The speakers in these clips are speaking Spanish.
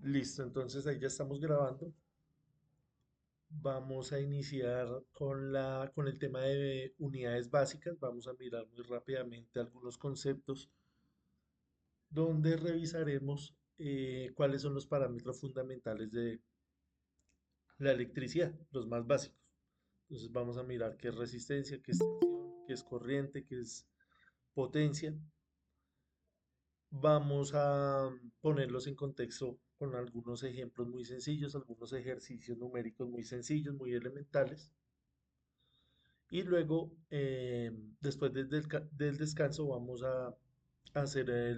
Listo, entonces ahí ya estamos grabando. Vamos a iniciar con el tema de unidades básicas. Vamos a mirar muy rápidamente algunos conceptos donde revisaremos cuáles son los parámetros fundamentales de la electricidad, los más básicos. Entonces vamos a mirar qué es resistencia, qué es tensión, qué es corriente, qué es potencia. Vamos a ponerlos en contexto con algunos ejemplos muy sencillos, algunos ejercicios numéricos muy sencillos, muy elementales. Y luego, después del descanso, vamos a hacer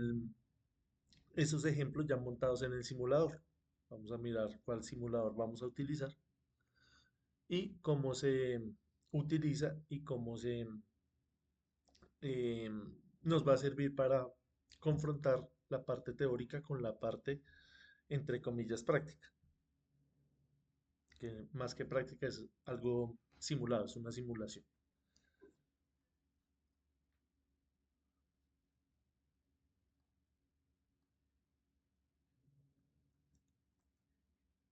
esos ejemplos ya montados en el simulador. Vamos a mirar cuál simulador vamos a utilizar y cómo se utiliza y cómo eh, nos va a servir para confrontar la parte teórica con la parte, entre comillas, práctica, que más que práctica es algo simulado, es una simulación.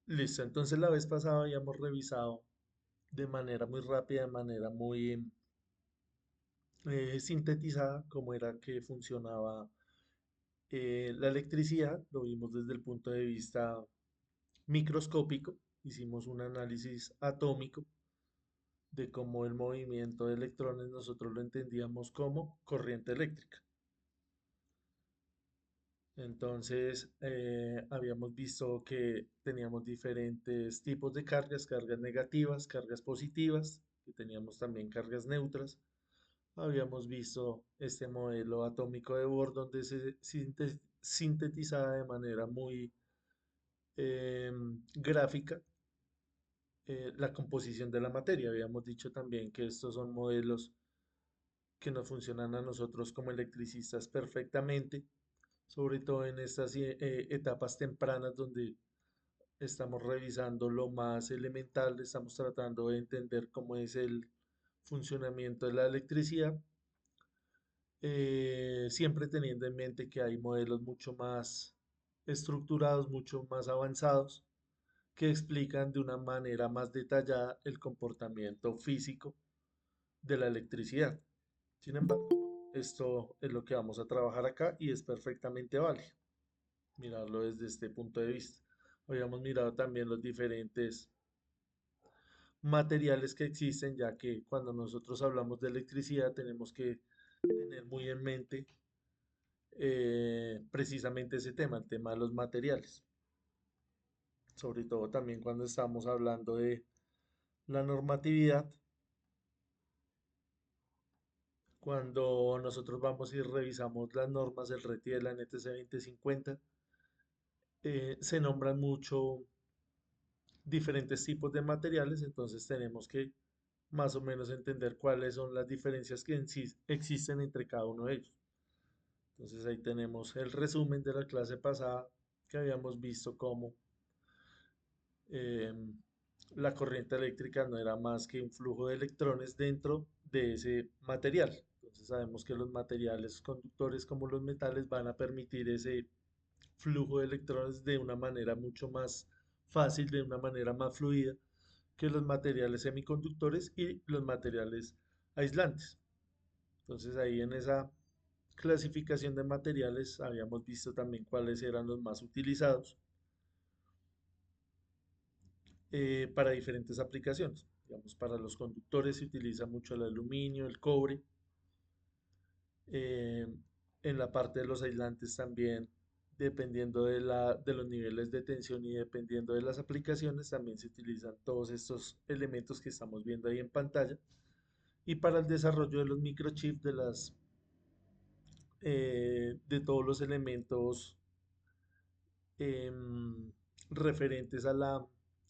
Listo, entonces la vez pasada habíamos revisado de manera muy rápida, de manera muy sintetizada, cómo era que funcionaba la electricidad. Lo vimos desde el punto de vista microscópico, hicimos un análisis atómico de cómo el movimiento de electrones nosotros lo entendíamos como corriente eléctrica. Entonces, habíamos visto que teníamos diferentes tipos de cargas, cargas negativas, cargas positivas, que teníamos también cargas neutras. Habíamos visto este modelo atómico de Bohr donde se sintetizaba de manera muy gráfica la composición de la materia. Habíamos dicho también que estos son modelos que nos funcionan a nosotros como electricistas perfectamente, sobre todo en estas etapas tempranas donde estamos revisando lo más elemental, estamos tratando de entender cómo es el funcionamiento de la electricidad, siempre teniendo en mente que hay modelos mucho más estructurados, mucho más avanzados, que explican de una manera más detallada el comportamiento físico de la electricidad. Sin embargo, esto es lo que vamos a trabajar acá y es perfectamente válido mirarlo desde este punto de vista. Habíamos mirado también los diferentes materiales que existen, ya que cuando nosotros hablamos de electricidad tenemos que tener muy en mente precisamente ese tema, el tema de los materiales. Sobre todo también cuando estamos hablando de la normatividad, cuando nosotros vamos y revisamos las normas del RETI de la NTC 2050, se nombran mucho diferentes tipos de materiales, entonces tenemos que más o menos entender cuáles son las diferencias que en sí existen entre cada uno de ellos. Entonces ahí tenemos el resumen de la clase pasada que habíamos visto cómo eh, la corriente eléctrica no era más que un flujo de electrones dentro de ese material. Entonces sabemos que los materiales conductores como los metales van a permitir ese flujo de electrones de una manera mucho más fácil, de una manera más fluida que los materiales semiconductores y los materiales aislantes. Entonces ahí en esa clasificación de materiales habíamos visto también cuáles eran los más utilizados para diferentes aplicaciones. Digamos, para los conductores se utiliza mucho el aluminio, el cobre. eh, en la parte de los aislantes también, dependiendo de los niveles de tensión y dependiendo de las aplicaciones, también se utilizan todos estos elementos que estamos viendo ahí en pantalla. Y para el desarrollo de los microchips, de todos los elementos em, referentes a la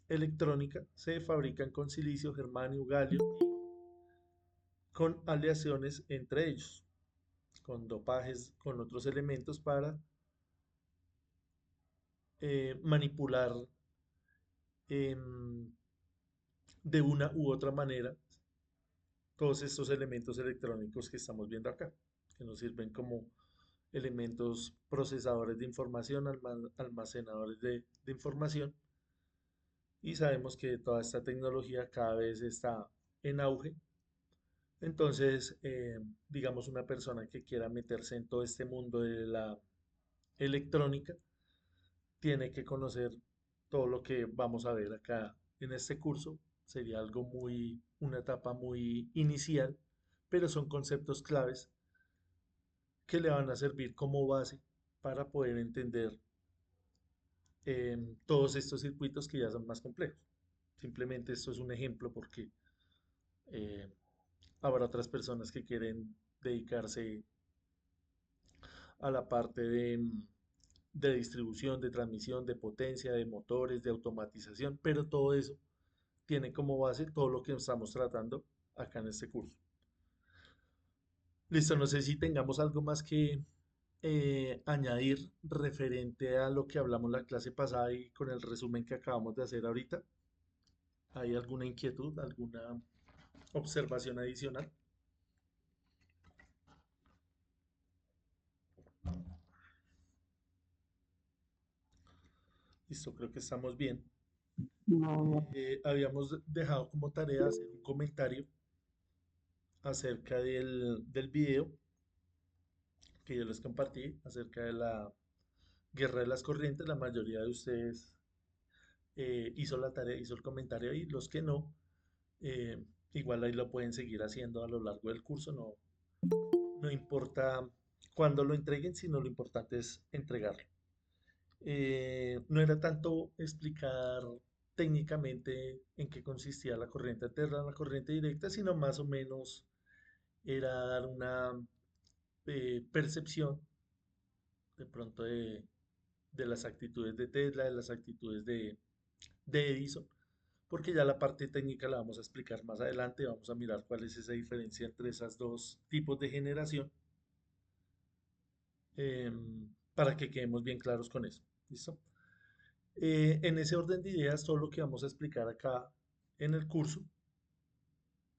electrónica, se fabrican con silicio, germanio, galio y con aleaciones entre ellos, con dopajes, con otros elementos para manipular em, de una u otra manera todos estos elementos electrónicos que estamos viendo acá, que nos sirven como elementos procesadores de información, almacenadores de información, y sabemos que toda esta tecnología cada vez está en auge. Entonces, digamos, una persona que quiera meterse en todo este mundo de la electrónica tiene que conocer todo lo que vamos a ver acá en este curso. Sería algo una etapa muy inicial, pero son conceptos claves que le van a servir como base para poder entender todos estos circuitos que ya son más complejos. Simplemente esto es un ejemplo porque eh, habrá otras personas que quieren dedicarse a la parte de distribución, de transmisión, de potencia, de motores, de automatización, pero todo eso tiene como base todo lo que estamos tratando acá en este curso. Listo, no sé si tengamos algo más que añadir referente a lo que hablamos la clase pasada y con el resumen que acabamos de hacer ahorita. ¿Hay alguna inquietud, alguna observación adicional? Listo, creo que estamos bien. No, Habíamos dejado como tarea hacer un comentario acerca del video que yo les compartí acerca de la guerra de las corrientes. La mayoría de ustedes hizo la tarea, hizo el comentario ahí. Los que no, eh, igual ahí lo pueden seguir haciendo a lo largo del curso. No, no importa cuándo lo entreguen, sino lo importante es entregarlo. No era tanto explicar técnicamente en qué consistía la corriente alterna, la corriente directa, sino más o menos era dar una percepción de pronto de las actitudes de Tesla, de las actitudes de Edison, porque ya la parte técnica la vamos a explicar más adelante, vamos a mirar cuál es esa diferencia entre esos dos tipos de generación, para que quedemos bien claros con eso. ¿Listo? En ese orden de ideas, todo lo que vamos a explicar acá en el curso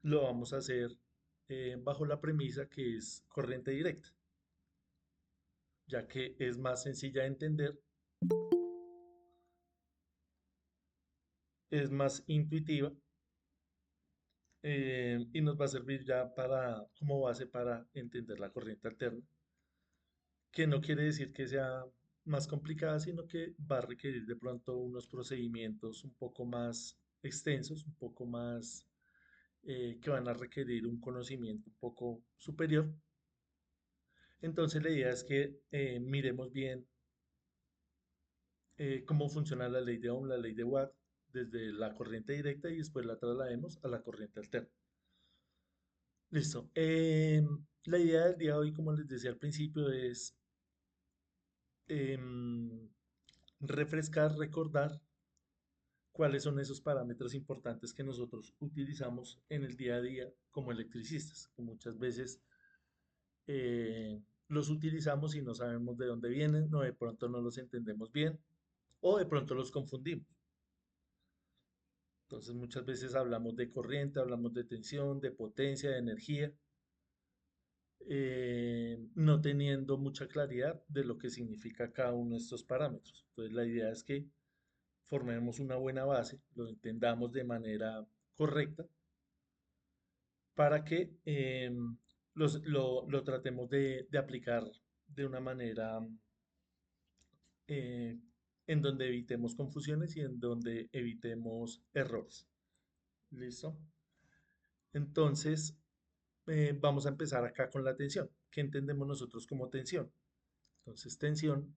lo vamos a hacer bajo la premisa que es corriente directa, ya que es más sencilla de entender, es más intuitiva y nos va a servir ya como base para entender la corriente alterna, que no quiere decir que sea más complicada, sino que va a requerir de pronto unos procedimientos un poco más extensos, un poco más que van a requerir un conocimiento un poco superior. Entonces la idea es que miremos bien cómo funciona la ley de Ohm, la ley de Watt, desde la corriente directa y después la traslademos a la corriente alterna. Listo. La idea del día de hoy, como les decía al principio, es em, refrescar, recordar cuáles son esos parámetros importantes que nosotros utilizamos en el día a día como electricistas, que muchas veces los utilizamos y no sabemos de dónde vienen, o de pronto no los entendemos bien, o de pronto los confundimos. Entonces muchas veces hablamos de corriente, hablamos de tensión, de potencia, de energía, no teniendo mucha claridad de lo que significa cada uno de estos parámetros. Entonces la idea es que formemos una buena base, lo entendamos de manera correcta para que lo tratemos de aplicar de una manera eh, en donde evitemos confusiones y en donde evitemos errores. ¿Listo? Entonces, vamos a empezar acá con la tensión. ¿Qué entendemos nosotros como tensión? Entonces, tensión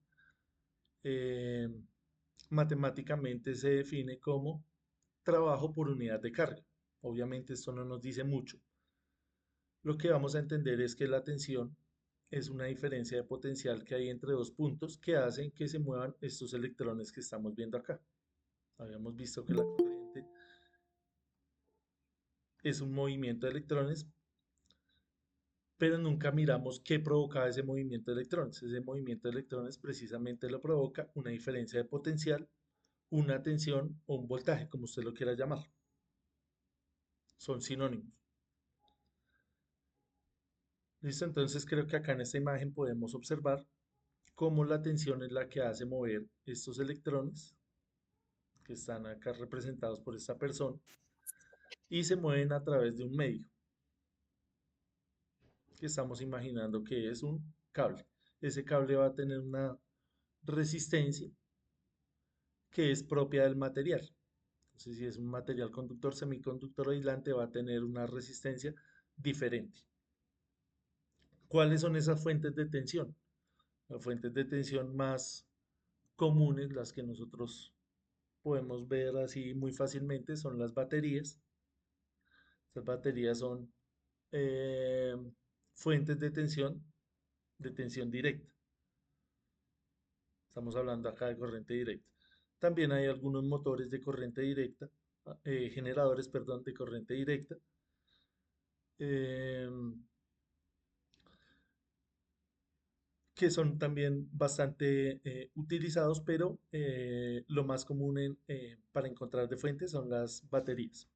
eh, matemáticamente se define como trabajo por unidad de carga. Obviamente esto no nos dice mucho. Lo que vamos a entender es que la tensión es una diferencia de potencial que hay entre dos puntos que hacen que se muevan estos electrones que estamos viendo acá. Habíamos visto que la corriente es un movimiento de electrones, pero nunca miramos qué provocaba ese movimiento de electrones. Ese movimiento de electrones precisamente lo provoca una diferencia de potencial, una tensión o un voltaje, como usted lo quiera llamar. Son sinónimos. ¿Listo? Entonces creo que acá en esta imagen podemos observar cómo la tensión es la que hace mover estos electrones, que están acá representados por esta persona, y se mueven a través de un medio, que estamos imaginando que es un cable. Ese cable va a tener una resistencia que es propia del material. Entonces, si es un material conductor, semiconductor o aislante, va a tener una resistencia diferente. ¿Cuáles son esas fuentes de tensión? Las fuentes de tensión más comunes, las que nosotros podemos ver así muy fácilmente, son las baterías. Estas baterías son eh, fuentes de tensión directa. Estamos hablando acá de corriente directa. También hay algunos motores de corriente directa, generadores, perdón, de corriente directa. eh, que son también bastante utilizados, pero lo más común para encontrar de fuentes son las baterías.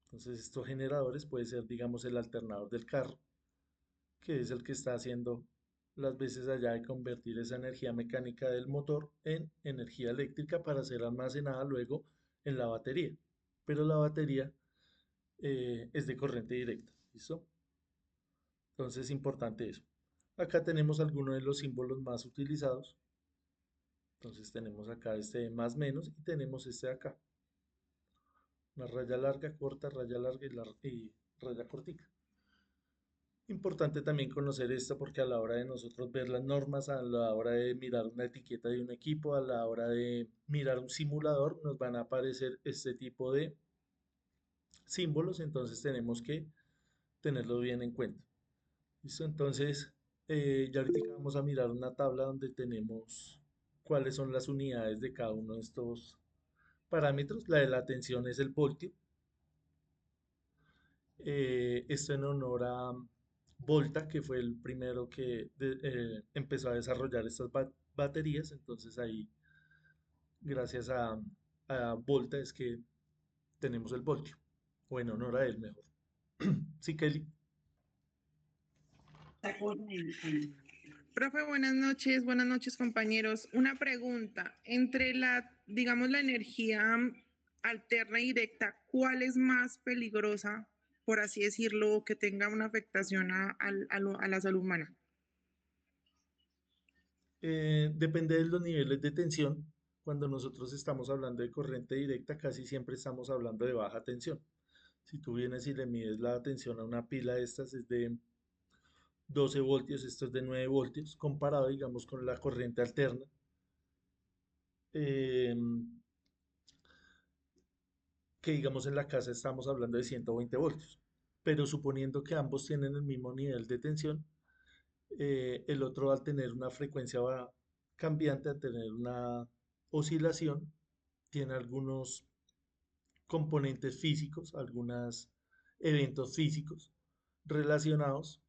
Entonces, estos generadores puede ser, digamos, el alternador del carro, que es el que está haciendo las veces allá de convertir esa energía mecánica del motor en energía eléctrica para ser almacenada luego en la batería. Pero la batería es de corriente directa, ¿listo? Entonces es importante eso. Acá tenemos algunos de los símbolos más utilizados. Entonces tenemos acá este más menos y tenemos este de acá. Una raya larga, corta, raya larga y raya cortica. Importante también conocer esto porque a la hora de nosotros ver las normas, a la hora de mirar una etiqueta de un equipo, a la hora de mirar un simulador, nos van a aparecer este tipo de símbolos, entonces tenemos que tenerlo bien en cuenta. ¿Listo? Entonces, ya ahorita vamos a mirar una tabla donde tenemos cuáles son las unidades de cada uno de estos parámetros. La de la tensión es el voltio. Esto en honor a Volta, que fue el primero que empezó a desarrollar estas baterías. Entonces ahí, gracias a Volta, es que tenemos el voltio, o en honor a él mejor. Sí, Kelly. Profe, buenas noches compañeros. Una pregunta, entre digamos, la energía alterna y directa, ¿cuál es más peligrosa, por así decirlo, que tenga una afectación a la salud humana? Depende de los niveles de tensión. Cuando nosotros estamos hablando de corriente directa, casi siempre estamos hablando de baja tensión. Si tú vienes y le mides la tensión a una pila de estas, es de 12 voltios, esto es de 9 voltios, comparado, digamos, con la corriente alterna. em, que digamos en la casa estamos hablando de 120 voltios. Pero suponiendo que ambos tienen el mismo nivel de tensión, el otro al tener una frecuencia cambiante, al tener una oscilación, tiene algunos componentes físicos, algunos eventos físicos relacionados.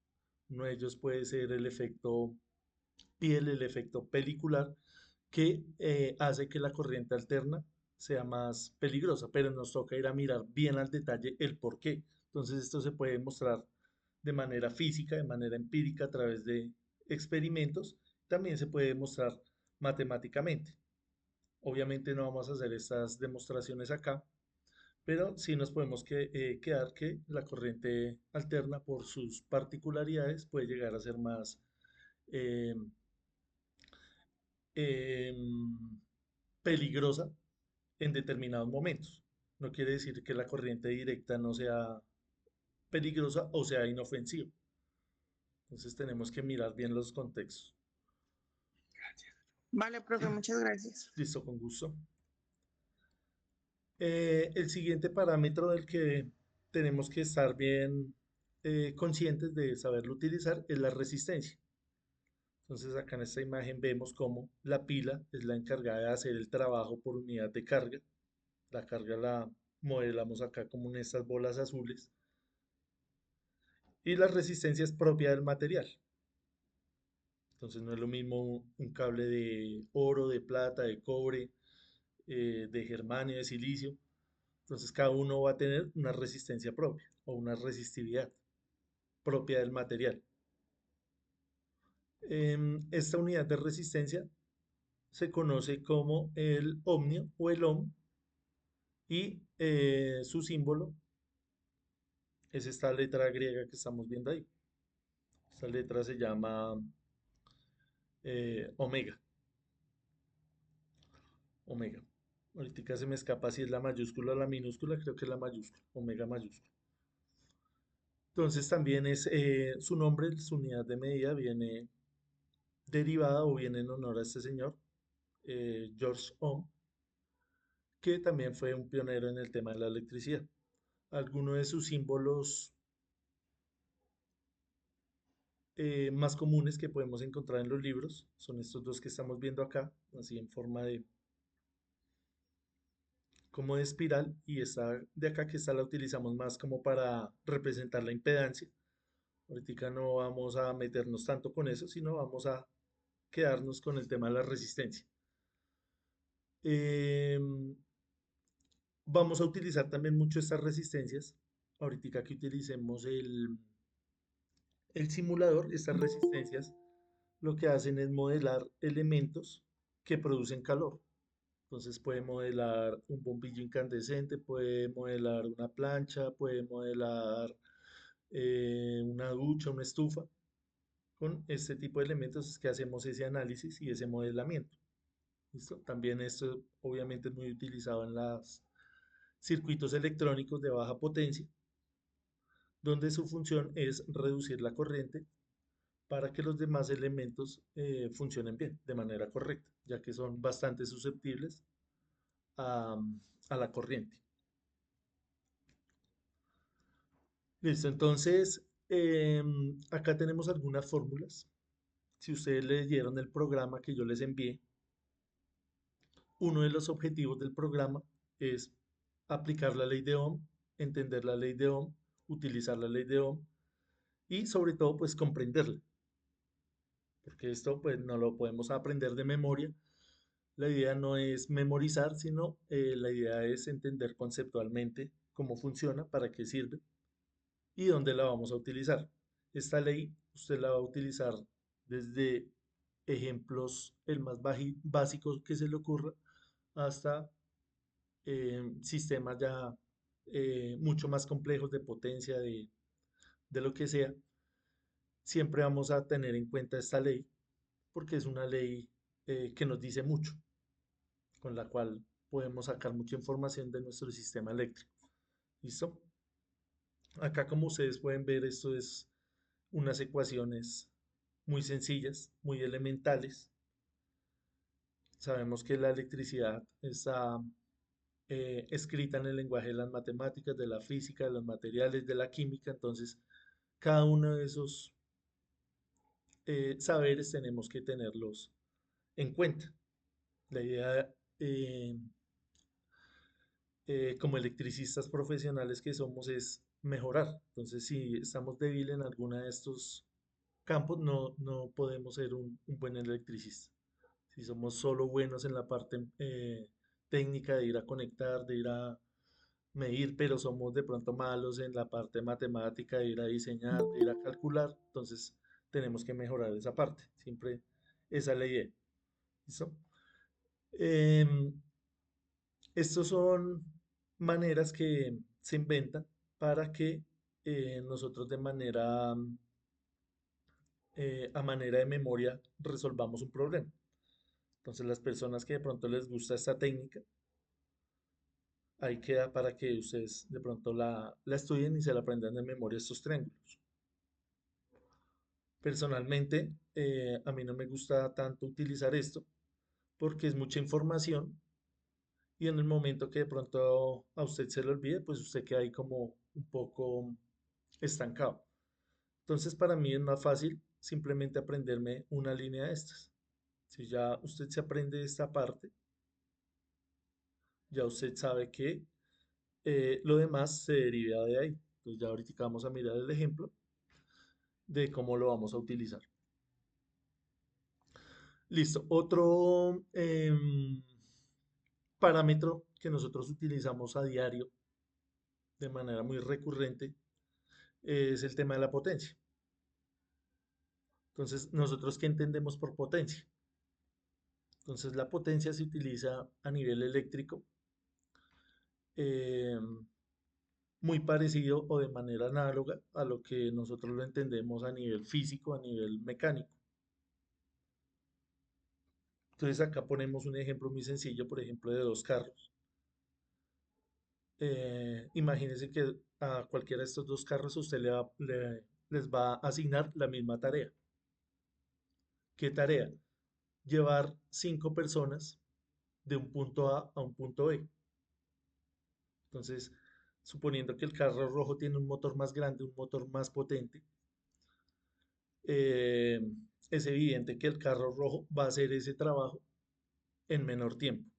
Uno de ellos puede ser el efecto piel, el efecto pelicular, que hace que la corriente alterna sea más peligrosa, pero nos toca ir a mirar bien al detalle el por qué. Entonces esto se puede mostrar de manera física, de manera empírica, a través de experimentos. También se puede mostrar matemáticamente. Obviamente no vamos a hacer estas demostraciones acá, pero sí nos podemos quedar que la corriente alterna por sus particularidades puede llegar a ser más eh, em, peligrosa en determinados momentos. No quiere decir que la corriente directa no sea peligrosa o sea inofensiva. Entonces tenemos que mirar bien los contextos. Vale, profe, muchas gracias. Listo, con gusto. El siguiente parámetro del que tenemos que estar bien conscientes de saberlo utilizar es la resistencia. Entonces acá en esta imagen vemos cómo la pila es la encargada de hacer el trabajo por unidad de carga. La carga la modelamos acá como en estas bolas azules. Y la resistencia es propia del material. Entonces no es lo mismo un cable de oro, de plata, de cobre, de germanio, de silicio. Entonces cada uno va a tener una resistencia propia o una resistividad propia del material. Esta unidad de resistencia se conoce como el ohmio o el ohm y su símbolo es esta letra griega que estamos viendo ahí. Esta letra se llama omega, omega. Ahorita se me escapa si es la mayúscula o la minúscula, creo que es la mayúscula, omega mayúscula. Entonces también es su nombre, su unidad de medida viene derivada o viene en honor a este señor, George Ohm, que también fue un pionero en el tema de la electricidad. Algunos de sus símbolos más comunes que podemos encontrar en los libros son estos dos que estamos viendo acá, así en forma de como de espiral, y esta de acá que esta la utilizamos más como para representar la impedancia. Ahorita no vamos a meternos tanto con eso, sino vamos a quedarnos con el tema de la resistencia. Em, Vamos a utilizar también mucho estas resistencias. Ahorita que utilicemos el simulador, estas resistencias lo que hacen es modelar elementos que producen calor. Entonces puede modelar un bombillo incandescente, puede modelar una plancha, puede modelar una ducha, una estufa. Con este tipo de elementos es que hacemos ese análisis y ese modelamiento. ¿Listo? También esto obviamente es muy utilizado en los circuitos electrónicos de baja potencia, donde su función es reducir la corriente para que los demás elementos funcionen bien, de manera correcta, ya que son bastante susceptibles a, a la corriente. Listo, entonces acá tenemos algunas fórmulas. Si ustedes leyeron el programa que yo les envié, uno de los objetivos del programa es aplicar la ley de Ohm, entender la ley de Ohm, utilizar la ley de Ohm y sobre todo pues comprenderla, porque esto pues no lo podemos aprender de memoria. La idea no es memorizar, sino la idea es entender conceptualmente cómo funciona, para qué sirve y dónde la vamos a utilizar. Esta ley usted la va a utilizar desde ejemplos el más básico que se le ocurra hasta sistemas ya mucho más complejos de potencia, de lo que sea. Siempre vamos a tener en cuenta esta ley porque es una ley que nos dice mucho, con la cual podemos sacar mucha información de nuestro sistema eléctrico. ¿Listo? Acá como ustedes pueden ver, esto es unas ecuaciones muy sencillas, muy elementales. Sabemos que la electricidad está escrita en el lenguaje de las matemáticas, de la física, de los materiales, de la química. Entonces, cada uno de esos saberes tenemos que tenerlos en cuenta. La idea, como electricistas profesionales que somos, es mejorar. Entonces, si estamos débiles en alguno de estos campos, no podemos ser un buen electricista. Si somos solo buenos en la parte técnica de ir a conectar, de ir a medir, pero somos de pronto malos en la parte matemática, de ir a diseñar, de ir a calcular, entonces tenemos que mejorar esa parte. Siempre esa es la idea. ¿Listo? Em, Estos son maneras que se inventan para que nosotros de manera, a manera de memoria, resolvamos un problema. Entonces, las personas que de pronto les gusta esta técnica, ahí queda para que ustedes de pronto la estudien y se la aprendan de memoria estos triángulos. Personalmente, a mí no me gusta tanto utilizar esto porque es mucha información y en el momento que de pronto a usted se le olvide, pues usted queda ahí como un poco estancado. Entonces, para mí es más fácil simplemente aprenderme una línea de estas. Si ya usted se aprende esta parte, ya usted sabe que lo demás se deriva de ahí. Entonces, ya ahorita vamos a mirar el ejemplo de cómo lo vamos a utilizar. Listo. Otro parámetro que nosotros utilizamos a diario de manera muy recurrente es el tema de la potencia. Entonces, ¿nosotros qué entendemos por potencia? Entonces, la potencia se utiliza a nivel eléctrico, eh, muy parecido o de manera análoga a lo que nosotros lo entendemos a nivel físico, a nivel mecánico. Entonces, acá ponemos un ejemplo muy sencillo, por ejemplo, de dos carros. Imagínense que a cualquiera de estos dos carros usted les va a asignar la misma tarea. ¿Qué tarea? Llevar cinco personas de un punto A a un punto B. Entonces, suponiendo que el carro rojo tiene un motor más grande, un motor más potente, eh, es evidente que el carro rojo va a hacer ese trabajo en menor tiempo.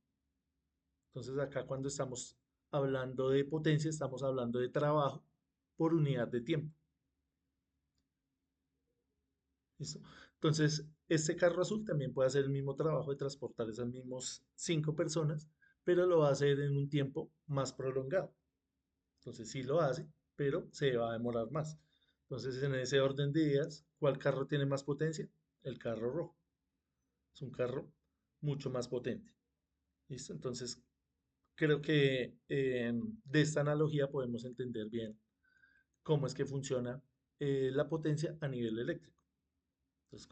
Entonces, acá cuando estamos hablando de potencia, estamos hablando de trabajo por unidad de tiempo. ¿Listo? Entonces, este carro azul también puede hacer el mismo trabajo de transportar esas mismas cinco personas, pero lo va a hacer en un tiempo más prolongado. Entonces, sí lo hace, pero se va a demorar más. Entonces, en ese orden de ideas, ¿cuál carro tiene más potencia? El carro rojo. Es un carro mucho más potente. ¿Listo? Entonces, creo que de esta analogía podemos entender bien cómo es que funciona la potencia a nivel eléctrico. Entonces,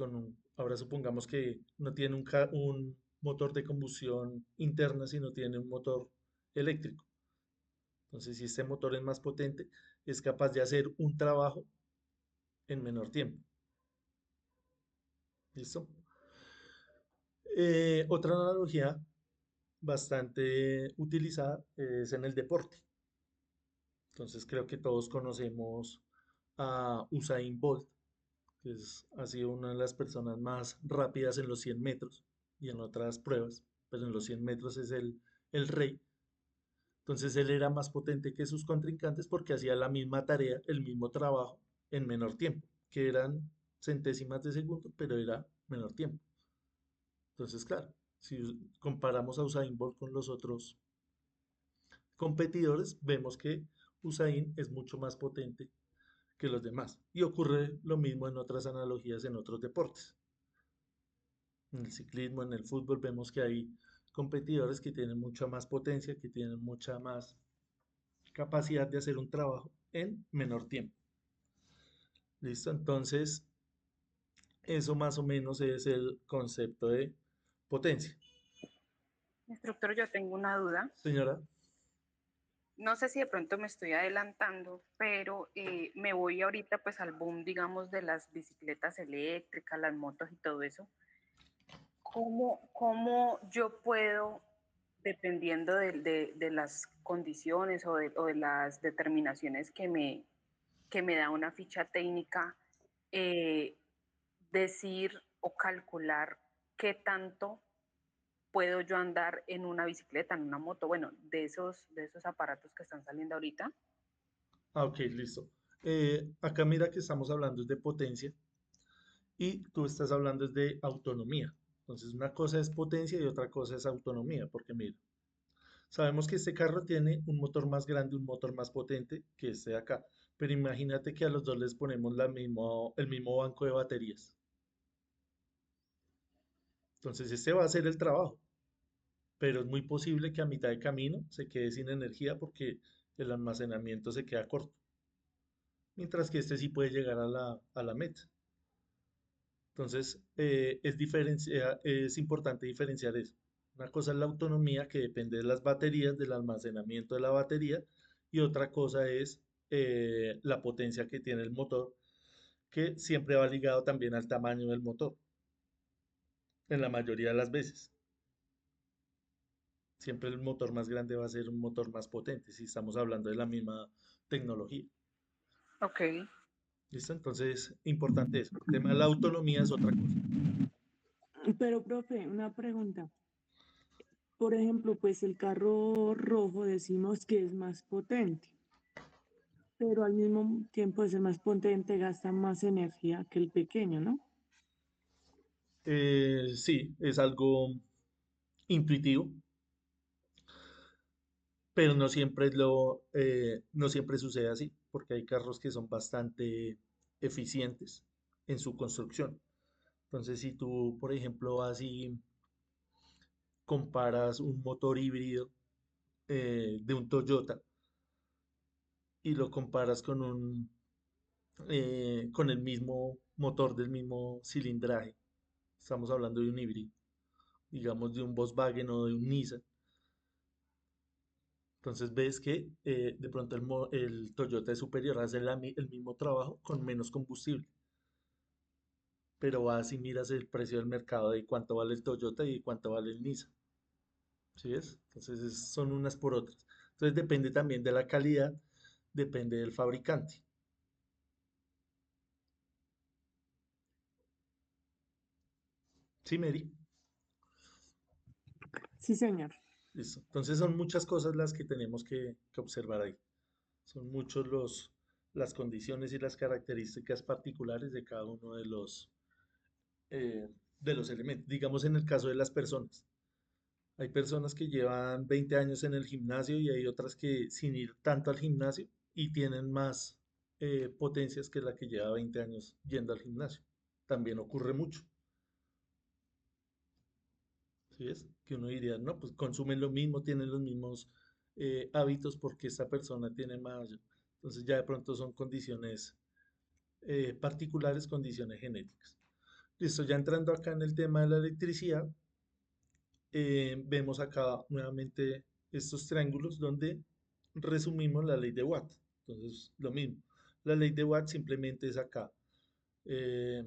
ahora supongamos que no tiene un motor de combustión interna, sino tiene un motor eléctrico. Entonces, si este motor es más potente, es capaz de hacer un trabajo en menor tiempo. ¿Listo? Otra analogía bastante utilizada es en el deporte. Entonces, creo que todos conocemos a Usain Bolt, que ha sido una de las personas más rápidas en los 100 metros y en otras pruebas, pero en los 100 metros es el rey. Entonces él era más potente que sus contrincantes porque hacía la misma tarea, el mismo trabajo en menor tiempo, que eran centésimas de segundo, pero era menor tiempo. Entonces, claro, si comparamos a Usain Bolt con los otros competidores, vemos que Usain es mucho más potente que los demás. Y ocurre lo mismo en otras analogías en otros deportes. En el ciclismo, en el fútbol, vemos que hay competidores que tienen mucha más potencia, que tienen mucha más capacidad de hacer un trabajo en menor tiempo. ¿Listo? Entonces, eso más o menos es el concepto de potencia. Instructor, yo tengo una duda. Señora, No sé si de pronto me estoy adelantando, pero me voy ahorita pues al boom, digamos, de las bicicletas eléctricas, las motos y todo eso. ¿Cómo yo puedo, dependiendo de las condiciones o de las determinaciones que me da una ficha técnica, eh, decir o calcular qué tanto puedo yo andar en una bicicleta, en una moto, bueno, de esos aparatos que están saliendo ahorita? ok, listo. Acá mira que estamos hablando de potencia y tú estás hablando es de autonomía. Entonces, una cosa es potencia y otra cosa es autonomía, porque mira, sabemos que este carro tiene un motor más grande, un motor más potente que este de acá, pero imagínate que a los dos les ponemos el mismo banco de baterías. Entonces, este va a hacer el trabajo, pero es muy posible que a mitad de camino se quede sin energía porque el almacenamiento se queda corto, mientras que este sí puede llegar a la meta. Entonces, es importante diferenciar eso. Una cosa es la autonomía, que depende de las baterías, del almacenamiento de la batería, y otra cosa es la potencia que tiene el motor, que siempre va ligado también al tamaño del motor, en la mayoría de las veces. Siempre el motor más grande va a ser un motor más potente, si estamos hablando de la misma tecnología. Ok. ¿Listo? Entonces, importante eso. El tema de la autonomía es otra cosa. Pero, profe, una pregunta. Por ejemplo, pues el carro rojo decimos que es más potente, pero al mismo tiempo es el más potente, gasta más energía que el pequeño, ¿no? Sí, es algo intuitivo, pero no siempre sucede así, porque hay carros que son bastante eficientes en su construcción. Entonces, si tú, por ejemplo, vas y comparas un motor híbrido de un Toyota y lo comparas con el mismo motor del mismo cilindraje, estamos hablando de un híbrido, digamos de un Volkswagen o de un Nissan. Entonces ves que de pronto el Toyota es superior, hace el mismo trabajo con menos combustible, pero vas y miras el precio del mercado de cuánto vale el Toyota y cuánto vale el Nissan. ¿Sí ves? Entonces son unas por otras. Entonces depende también de la calidad, depende del fabricante. ¿Sí, Mary? Sí, señor. Listo. Entonces son muchas cosas las que tenemos que observar ahí. Son muchos las condiciones y las características particulares de cada uno eh, de los elementos. Digamos en el caso de las personas. Hay personas que llevan 20 años en el gimnasio y hay otras que sin ir tanto al gimnasio y tienen más potencias que la que lleva 20 años yendo al gimnasio. También ocurre mucho. ¿Sí es? Que uno diría, no, pues consumen lo mismo, tienen los mismos hábitos porque esta persona tiene más. Entonces ya de pronto son condiciones particulares, condiciones genéticas. Listo, ya entrando acá en el tema de la electricidad, vemos acá nuevamente estos triángulos donde resumimos la ley de Watt. Entonces, lo mismo. La ley de Watt simplemente es acá. eh,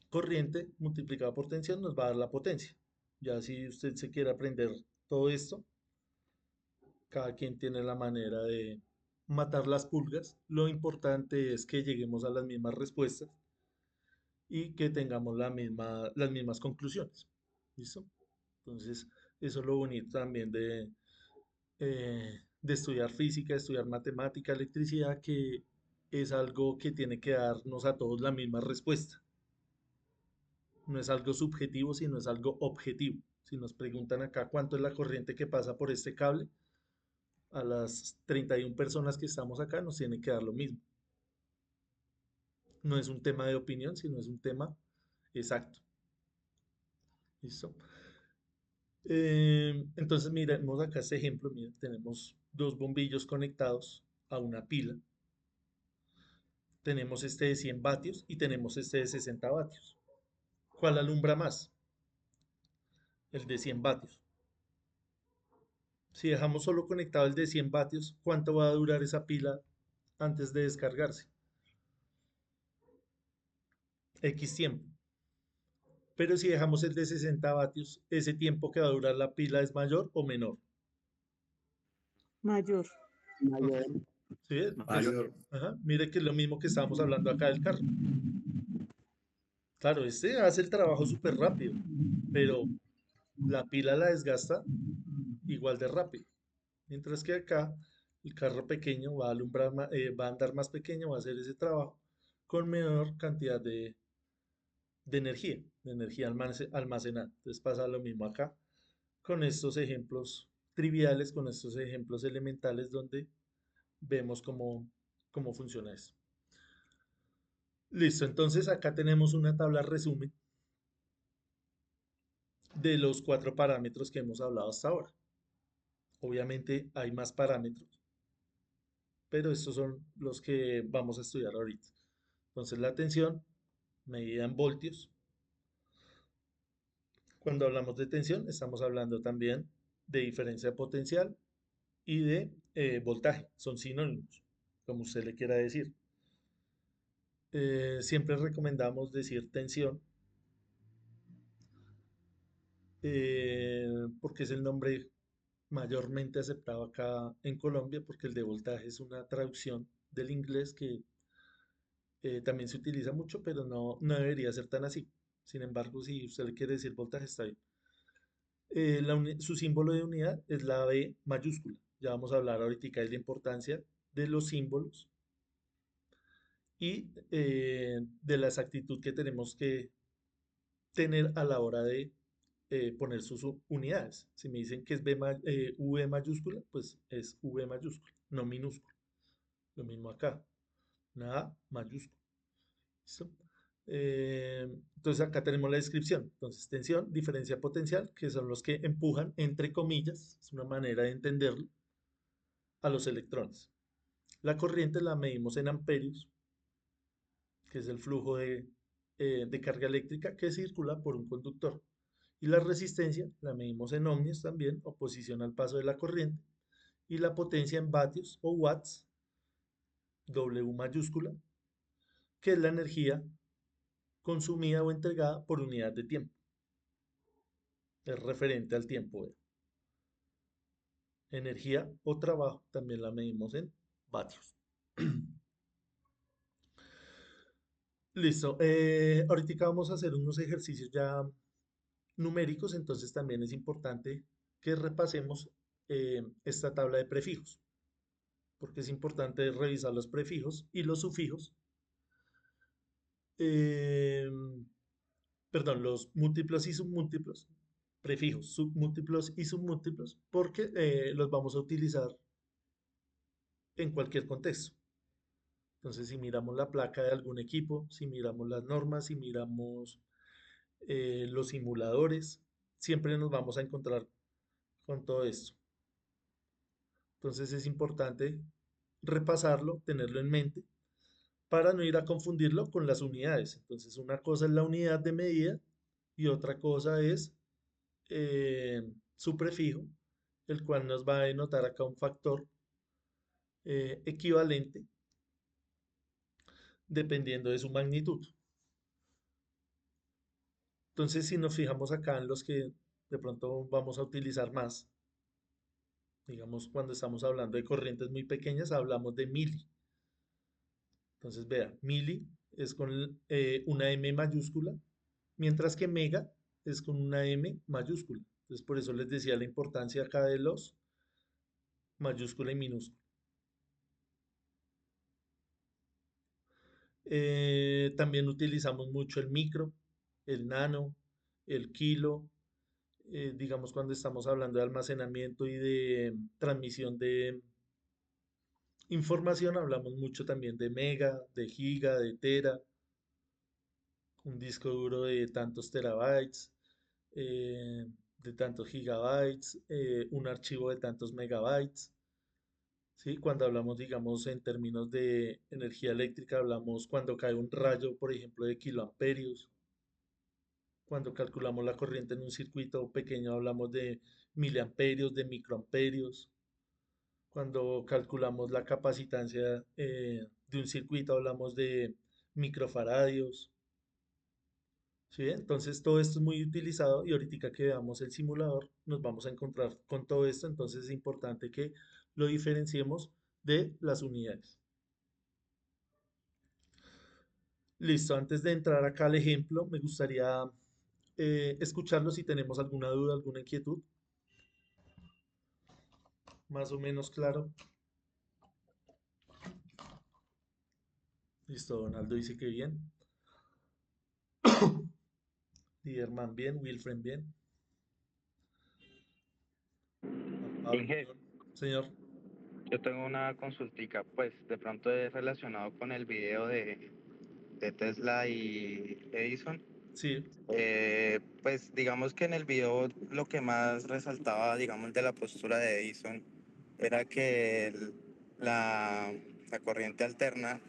corriente multiplicada por tensión nos va a dar la potencia. Ya si usted se quiere aprender todo esto, cada quien tiene la manera de matar las pulgas. Lo importante es que lleguemos a las mismas respuestas y que tengamos las mismas conclusiones. ¿Listo? Entonces, eso es lo bonito también de estudiar física, estudiar matemática, electricidad, que es algo que tiene que darnos a todos la misma respuesta. No es algo subjetivo, sino es algo objetivo. Si nos preguntan acá cuánto es la corriente que pasa por este cable, a las 31 personas que estamos acá nos tiene que dar lo mismo. No es un tema de opinión, sino es un tema exacto. ¿Listo? Entonces, miremos acá este ejemplo. Mira, tenemos dos bombillos conectados a una pila. Tenemos este de 100 vatios y tenemos este de 60 vatios. ¿Cuál alumbra más? El de 100 vatios. Si dejamos solo conectado el de 100 vatios, ¿cuánto va a durar esa pila antes de descargarse? X tiempo. Pero si dejamos el de 60 vatios, ¿ese tiempo que va a durar la pila es mayor o menor? Mayor. Ok. ¿Sí? Mayor. Ajá, mire que es lo mismo que estábamos hablando acá del carro. Claro, este hace el trabajo súper rápido, pero la pila la desgasta igual de rápido. Mientras que acá el carro pequeño va a alumbrar, va a andar más pequeño, va a hacer ese trabajo con menor cantidad de energía almacenada. Entonces pasa lo mismo acá con estos ejemplos triviales, con estos ejemplos elementales donde vemos cómo funciona esto. Listo, entonces acá tenemos una tabla resumen de los 4 parámetros que hemos hablado hasta ahora. Obviamente hay más parámetros, pero estos son los que vamos a estudiar ahorita. Entonces la tensión, medida en voltios. Cuando hablamos de tensión, estamos hablando también de diferencia de potencial y de voltaje. Son sinónimos, como usted le quiera decir. Siempre recomendamos decir tensión porque es el nombre mayormente aceptado acá en Colombia, porque el de voltaje es una traducción del inglés que también se utiliza mucho, pero no debería ser tan así. Sin embargo, si usted le quiere decir voltaje, está bien. Su símbolo de unidad es la B mayúscula. Ya vamos a hablar ahorita de la importancia de los símbolos y de la exactitud que tenemos que tener a la hora de poner sus unidades. Si me dicen que es V mayúscula, pues es V mayúscula, no minúscula. Lo mismo acá, una A mayúscula. ¿Listo? Entonces acá tenemos la descripción. Entonces tensión, diferencia potencial, que son los que empujan, entre comillas, es una manera de entenderlo, a los electrones. La corriente la medimos en amperios, que es el flujo de carga eléctrica que circula por un conductor. Y la resistencia la medimos en ohmios también, oposición al paso de la corriente. Y la potencia en vatios o watts, W mayúscula, que es la energía consumida o entregada por unidad de tiempo. Es referente al tiempo. Energía o trabajo también la medimos en vatios. Listo. Ahorita vamos a hacer unos ejercicios ya numéricos, entonces también es importante que repasemos esta tabla de prefijos, porque es importante revisar los prefijos y los sufijos. eh, Perdón, los múltiplos y submúltiplos, prefijos, submúltiplos y submúltiplos, porque los vamos a utilizar en cualquier contexto. Entonces, si miramos la placa de algún equipo, si miramos las normas, si miramos los simuladores, siempre nos vamos a encontrar con todo esto. Entonces, es importante repasarlo, tenerlo en mente, para no ir a confundirlo con las unidades. Entonces, una cosa es la unidad de medida y otra cosa es eh, su prefijo, el cual nos va a denotar acá un factor equivalente dependiendo de su magnitud. Entonces, si nos fijamos acá en los que de pronto vamos a utilizar más, digamos, cuando estamos hablando de corrientes muy pequeñas, hablamos de mili. Entonces, vea, mili es con una M mayúscula, mientras que mega es con una M mayúscula. Entonces, por eso les decía la importancia acá de los mayúscula y minúscula. También utilizamos mucho el micro, el nano, el kilo, digamos cuando estamos hablando de almacenamiento y de transmisión de información, hablamos mucho también de mega, de giga, de tera, un disco duro de tantos terabytes, eh, de tantos gigabytes, un archivo de tantos megabytes. ¿Sí? Cuando hablamos, digamos, en términos de energía eléctrica, hablamos cuando cae un rayo, por ejemplo, de kiloamperios. Cuando calculamos la corriente en un circuito pequeño, hablamos de miliamperios, de microamperios. Cuando calculamos la capacitancia de un circuito, hablamos de microfaradios. ¿Sí? Entonces, todo esto es muy utilizado y ahorita que veamos el simulador, nos vamos a encontrar con todo esto. Entonces, es importante que lo diferenciemos de las unidades. Listo, antes de entrar acá al ejemplo, me gustaría escucharlo si tenemos alguna duda, alguna inquietud, más o menos claro. Listo, Donaldo dice que bien. Liderman bien, Wilfred bien. Juan Pablo, Inge, señor. yo tengo una consultica, pues de pronto es relacionado con el video de Tesla y Edison. Sí, Pues digamos que en el video lo que más resaltaba, digamos, de la postura de Edison era que la corriente alterna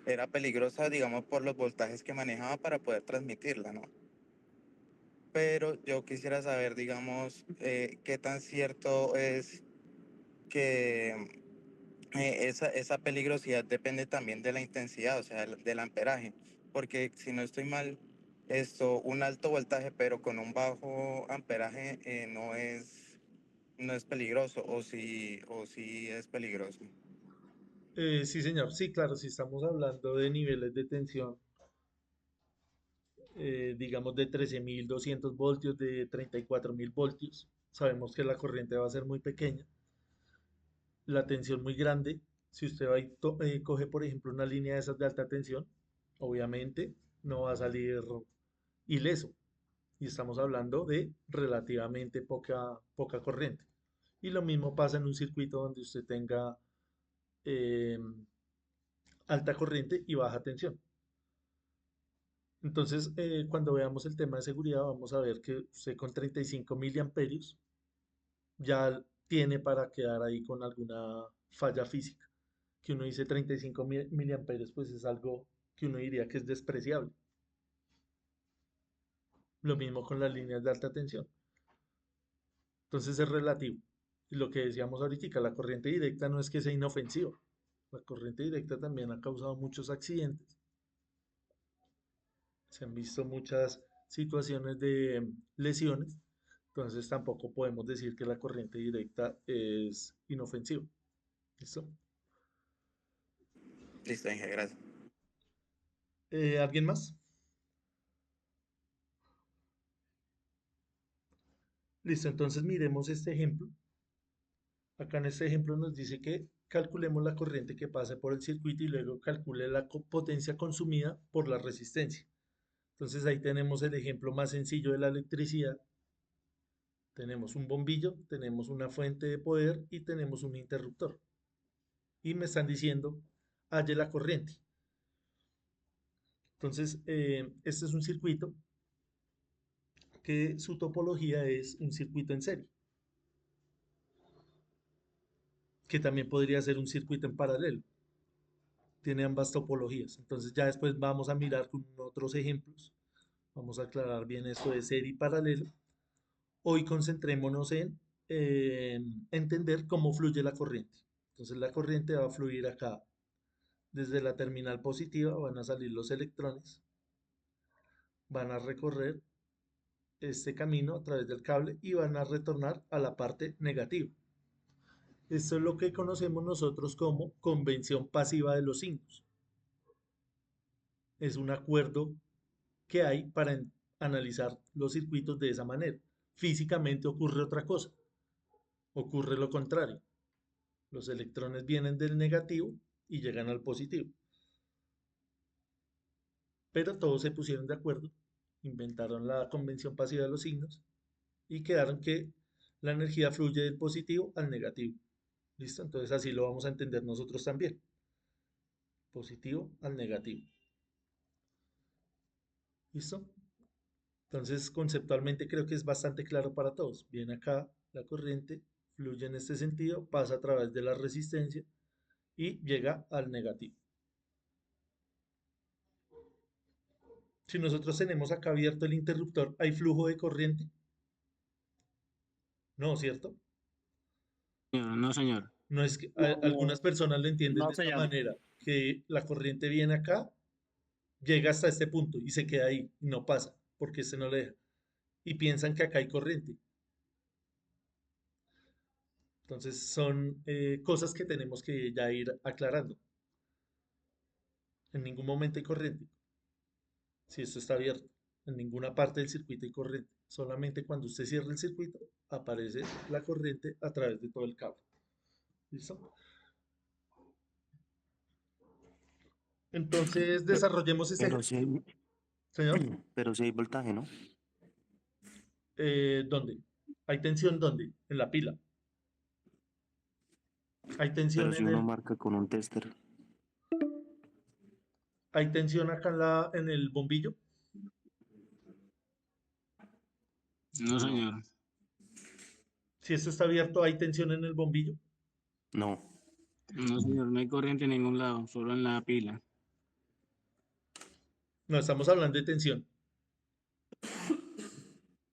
era peligrosa, digamos, por los voltajes que manejaba para poder transmitirla, ¿no? Pero yo quisiera saber, digamos, qué tan cierto es que esa peligrosidad depende también de la intensidad, o sea, del amperaje, porque si no estoy mal, un alto voltaje pero con un bajo amperaje no es peligroso, o sí es peligroso. sí, señor. Sí, claro, si estamos hablando de niveles de tensión, digamos de 13.200 voltios, de 34.000 voltios, sabemos que la corriente va a ser muy pequeña, la tensión muy grande. Si usted va y coge, por ejemplo, una línea de esas de alta tensión, obviamente no va a salir ileso. Y estamos hablando de relativamente poca corriente. Y lo mismo pasa en un circuito donde usted tenga eh, alta corriente y baja tensión. Entonces, cuando veamos el tema de seguridad, vamos a ver que usted con 35 miliamperios ya tiene para quedar ahí con alguna falla física. Que uno dice 35 miliamperios, pues es algo que uno diría que es despreciable. Lo mismo con las líneas de alta tensión. Entonces es relativo. Y lo que decíamos ahorita, la corriente directa no es que sea inofensiva. La corriente directa también ha causado muchos accidentes. Se han visto muchas situaciones de lesiones. Entonces tampoco podemos decir que la corriente directa es inofensiva. ¿Listo? Listo, Inge, gracias. ¿Alguien más? Listo, entonces miremos este ejemplo. Acá en este ejemplo nos dice que calculemos la corriente que pasa por el circuito y luego calcule la potencia consumida por la resistencia. Entonces ahí tenemos el ejemplo más sencillo de la electricidad. Tenemos un bombillo, tenemos una fuente de poder y tenemos un interruptor. Y me están diciendo, halle la corriente. Entonces, este es un circuito que su topología es un circuito en serie, que también podría ser un circuito en paralelo. Tiene ambas topologías. Entonces ya después vamos a mirar con otros ejemplos. Vamos a aclarar bien esto de serie y paralelo. Hoy concentrémonos en entender cómo fluye la corriente. Entonces la corriente va a fluir acá. Desde la terminal positiva van a salir los electrones, van a recorrer este camino a través del cable y van a retornar a la parte negativa. Esto es lo que conocemos nosotros como convención pasiva de los signos. Es un acuerdo que hay para analizar los circuitos de esa manera. Físicamente ocurre otra cosa, ocurre lo contrario. Los electrones vienen del negativo y llegan al positivo. Pero todos se pusieron de acuerdo, inventaron la convención pasiva de los signos y quedaron que la energía fluye del positivo al negativo. ¿Listo? Entonces así lo vamos a entender nosotros también. Positivo al negativo. ¿Listo? Entonces conceptualmente creo que es bastante claro para todos. Viene acá, la corriente fluye en este sentido, pasa a través de la resistencia y llega al negativo. Si nosotros tenemos acá abierto el interruptor, ¿hay flujo de corriente? No, ¿cierto? No, señor. No es que No, algunas personas lo entienden no, de esta señor. manera, que la corriente viene acá, llega hasta este punto y se queda ahí y no pasa, porque este no le deja. Y piensan que acá hay corriente. Entonces son cosas que tenemos que ya ir aclarando. En ningún momento hay corriente. Si esto está abierto, en ninguna parte del circuito hay corriente. Solamente cuando usted cierra el circuito, aparece la corriente a través de todo el cable. ¿Listo? Entonces desarrollemos ese Pero sí ejemplo. hay, Señor, pero sí hay voltaje, ¿no? ¿dónde? ¿Hay tensión dónde? En la pila. ¿Hay tensión Pero si en uno el, marca con un tester, hay tensión acá en el bombillo? no, señor. Si esto está abierto, ¿hay tensión en el bombillo? No. No, señor, no hay corriente en ningún lado, solo en la pila. No, estamos hablando de tensión.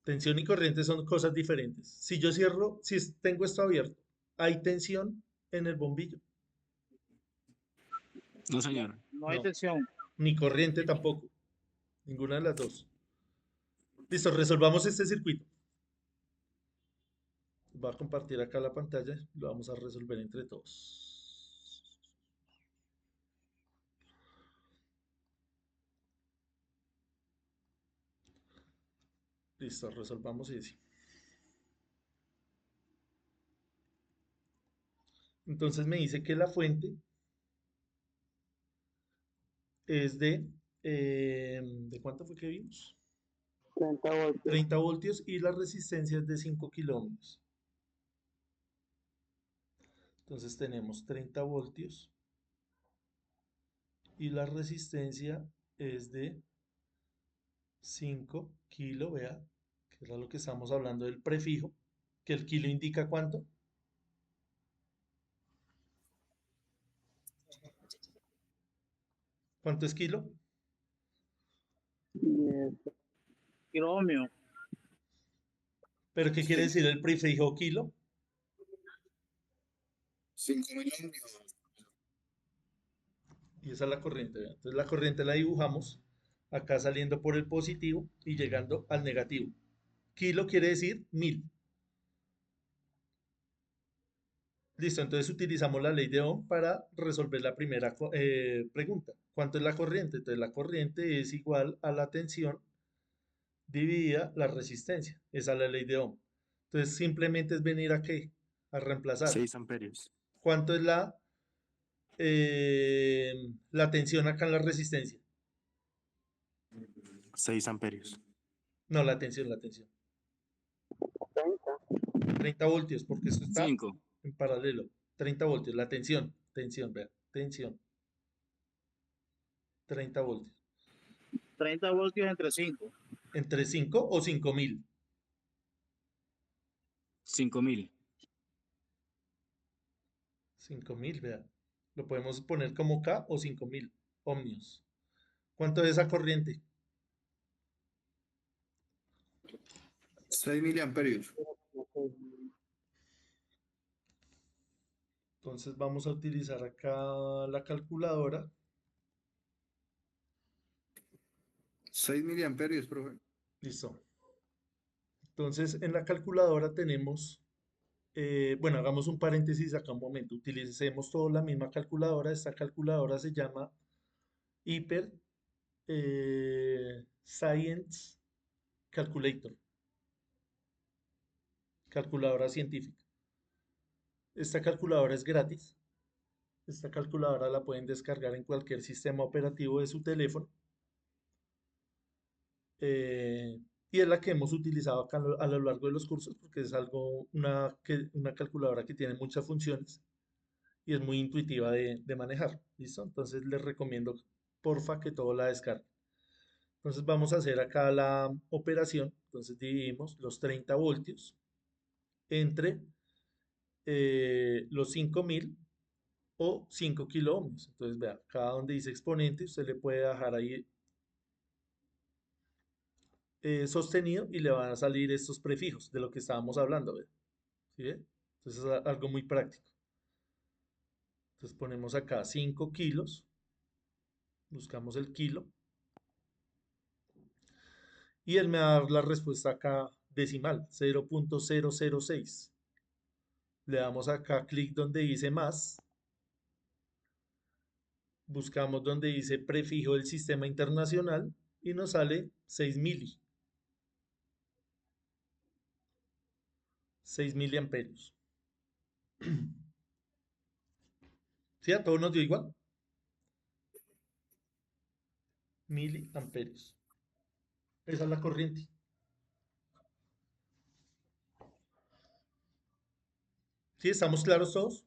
Tensión y corriente son cosas diferentes. Si yo cierro, si tengo esto abierto, ¿hay tensión en el bombillo? No, señor. No hay No, tensión. ni corriente tampoco. Ninguna de las dos. Listo, resolvamos este circuito. Voy a compartir acá la pantalla y lo vamos a resolver entre todos. Listo, resolvamos ese. Entonces me dice que la fuente es ¿de cuánto fue que vimos? 30 voltios. 30 voltios y la resistencia es de 5 kilómetros. Entonces tenemos 30 voltios y la resistencia es de 5 kilo, vea, que era lo que estamos hablando del prefijo, que el kilo indica cuánto. ¿Cuánto es kilo? Kilo ohmio. ¿Pero qué quiere decir el prefijo kilo? 5000 ohmios. Y esa es la corriente, vea. Entonces la corriente la dibujamos acá saliendo por el positivo y llegando al negativo. Kilo quiere decir 1000. Listo, entonces utilizamos la ley de Ohm para resolver la primera pregunta. ¿Cuánto es la corriente? Entonces la corriente es igual a la tensión dividida la resistencia. Esa es la ley de Ohm. Entonces simplemente es venir a qué? A reemplazar. 6 amperios. ¿Cuánto es la tensión acá en la resistencia? 6 amperios. No, la tensión, la tensión. 30 voltios, porque esto está 5. en paralelo. 30 voltios, la tensión, vea, tensión. 30 voltios. 30 voltios entre 5. ¿Entre 5 o 5000? 5000. 5000, vea. Lo podemos poner como K o 5000 ohmios. ¿Cuánto es esa corriente? 6 miliamperios. Entonces vamos a utilizar acá la calculadora. 6 miliamperios, profe. Listo. Entonces en la calculadora tenemos, bueno, hagamos un paréntesis acá un momento. Utilicemos toda la misma calculadora. Esta calculadora se llama Hyper Science Calculator. Calculadora científica. Esta calculadora es gratis. Esta calculadora la pueden descargar en cualquier sistema operativo de su teléfono. Y es la que hemos utilizado acá a lo largo de los cursos porque es una calculadora que tiene muchas funciones y es muy intuitiva de manejar. ¿Listo? Entonces les recomiendo, porfa, que todo la descarguen. Entonces vamos a hacer acá la operación. Entonces dividimos los 30 voltios entre los 5000 o 5 kilo ohmios. Entonces, vea, acá donde dice exponente, usted le puede dejar ahí sostenido y le van a salir estos prefijos de lo que estábamos hablando. ¿Ve? ¿Sí ve? Entonces, es algo muy práctico. Entonces, ponemos acá 5 kilos, buscamos el kilo y él me va a dar la respuesta acá decimal, 0.006. Le damos acá clic donde dice más. Buscamos donde dice prefijo del sistema internacional y nos sale 6 mili. 6 miliamperios. ¿Sí? A todos nos dio igual. Miliamperios. Esa es la corriente. ¿Sí? ¿Estamos claros todos?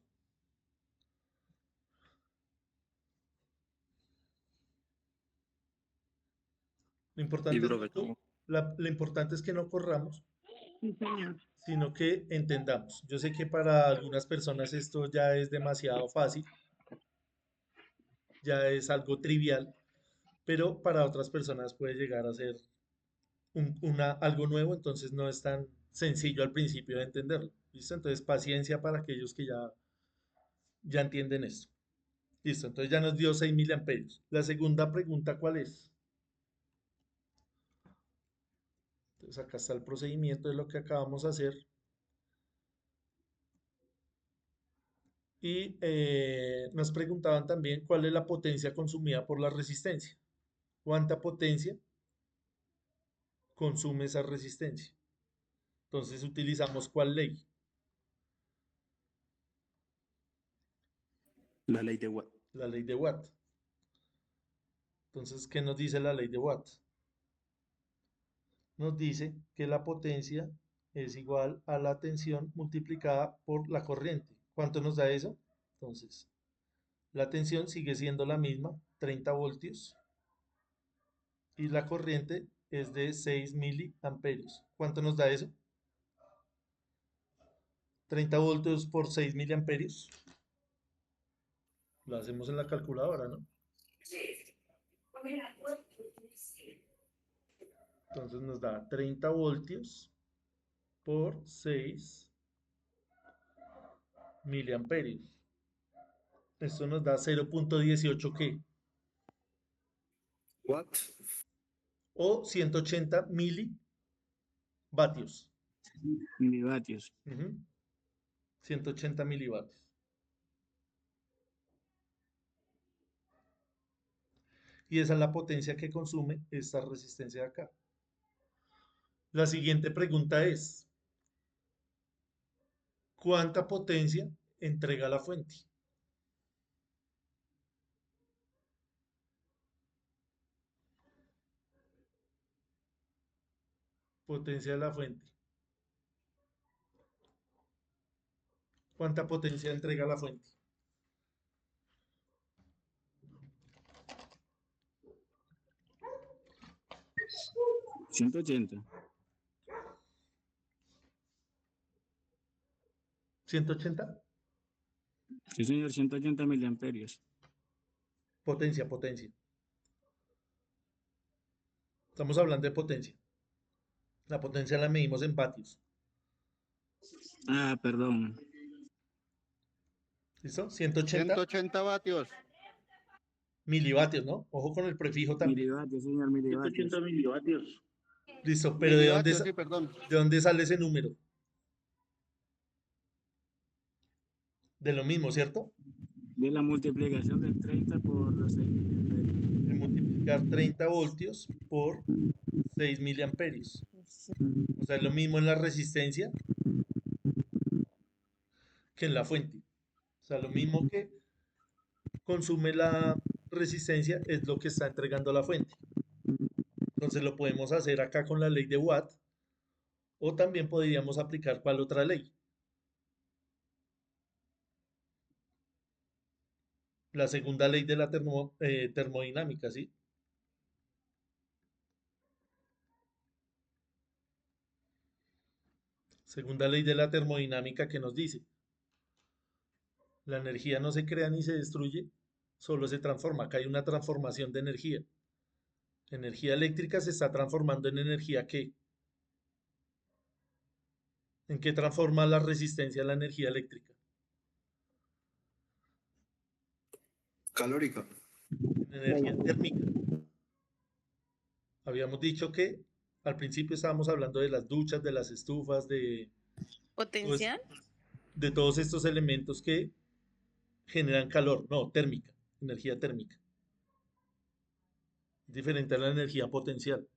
Lo importante, lo importante es que no corramos, Sí, señor. sino que entendamos. Yo sé que para algunas personas esto ya es demasiado fácil, ya es algo trivial, pero para otras personas puede llegar a ser algo nuevo, entonces no es tan sencillo al principio de entenderlo. ¿Listo? Entonces paciencia para aquellos que ya entienden esto. Listo, entonces ya nos dio 6 miliamperios. La segunda pregunta, ¿cuál es? Entonces acá está el procedimiento de lo que acabamos de hacer. Y nos preguntaban también cuál es la potencia consumida por la resistencia. ¿Cuánta potencia consume esa resistencia? Entonces utilizamos ¿cuál ley? La ley de Watt. La ley de Watt. Entonces, ¿qué nos dice la ley de Watt? Nos dice que la potencia es igual a la tensión multiplicada por la corriente. ¿Cuánto nos da eso? Entonces, la tensión sigue siendo la misma, 30 voltios, y la corriente es de 6 miliamperios. ¿Cuánto nos da eso? 30 voltios por 6 miliamperios. Lo hacemos en la calculadora, ¿no? Entonces nos da 30 voltios por 6 miliamperios. Esto nos da 0.18 ¿qué? Watt. O 180 milivatios. Milivatios. 180 milivatios. Y esa es la potencia que consume esta resistencia de acá. La siguiente pregunta es, ¿cuánta potencia entrega la fuente? Potencia de la fuente. ¿Cuánta potencia entrega la fuente? ¿180? 180. Sí, señor, 180 miliamperios. Potencia. Estamos hablando de potencia. La potencia la medimos en vatios. Ah, perdón. ¿Listo? 180 180 vatios. milivatios, ¿no? Ojo con el prefijo también. Milivatios, señor, milivatios. 180 milivatios. Listo, pero ¿de dónde, Milivatios, sí, perdón. ¿de dónde sale ese número? De lo mismo, ¿cierto? De la multiplicación del 30 por los 6 miliamperios. De multiplicar 30 voltios por 6 miliamperios. O sea, es lo mismo en la resistencia que en la fuente. O sea, lo mismo que consume la resistencia es lo que está entregando la fuente. Entonces lo podemos hacer acá con la ley de Watt o también podríamos aplicar ¿cuál otra ley? La segunda ley de la termodinámica, ¿sí? Segunda ley de la termodinámica que nos dice, la energía no se crea ni se destruye, solo se transforma. Acá hay una transformación de energía. Energía eléctrica se está transformando en energía ¿qué? ¿En qué transforma la resistencia a la energía eléctrica? Calórica. En energía térmica. Habíamos dicho que al principio estábamos hablando de las duchas, de las estufas, ¿Potencial? de todos estos elementos que generan calor. No, térmica, energía térmica. Es diferente a la energía potencial.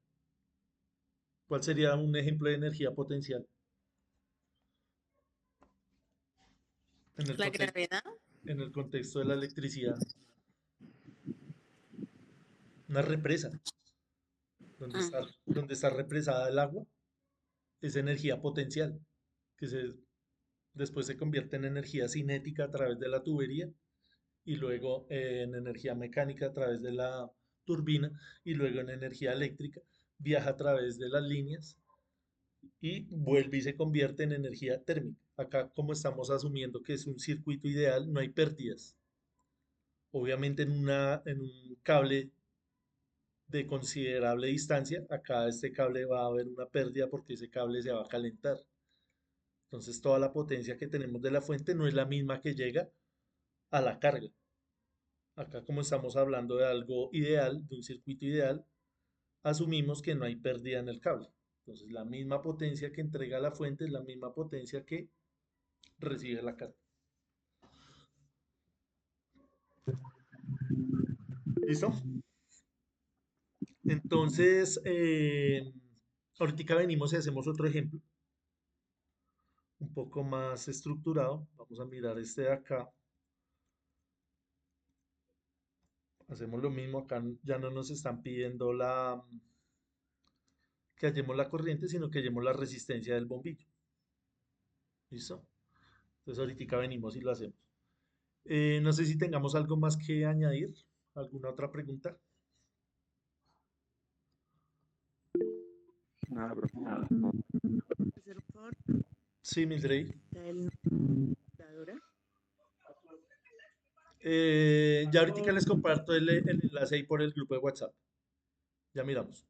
¿Cuál sería un ejemplo de energía potencial? En el ¿La contexto, gravedad? en el contexto de la electricidad. Una represa. Donde está represada el agua, es energía potencial, que después se convierte en energía cinética a través de la tubería y luego en energía mecánica a través de la turbina y luego en energía eléctrica, viaja a través de las líneas y vuelve y se convierte en energía térmica. Acá, como estamos asumiendo que es un circuito ideal, no hay pérdidas. Obviamente en un cable de considerable distancia, acá este cable va a haber una pérdida porque ese cable se va a calentar. Entonces toda la potencia que tenemos de la fuente no es la misma que llega a la carga. Acá como estamos hablando de algo ideal, de un circuito ideal, asumimos que no hay pérdida en el cable. Entonces la misma potencia que entrega la fuente es la misma potencia que recibe la carga. ¿Listo? Entonces, ahorita venimos y hacemos otro ejemplo un poco más estructurado. Vamos a mirar este de acá. Hacemos lo mismo acá, ya no nos están pidiendo que hallemos la corriente, sino que hallemos la resistencia del bombillo. ¿Listo? Entonces ahorita venimos y lo hacemos. No sé si tengamos algo más que añadir, alguna otra pregunta. Nada, profe. Nada. Hacer un favor, Sí, Mildred. el computadora. Ya ahorita les comparto el enlace ahí por el grupo de WhatsApp. Ya miramos.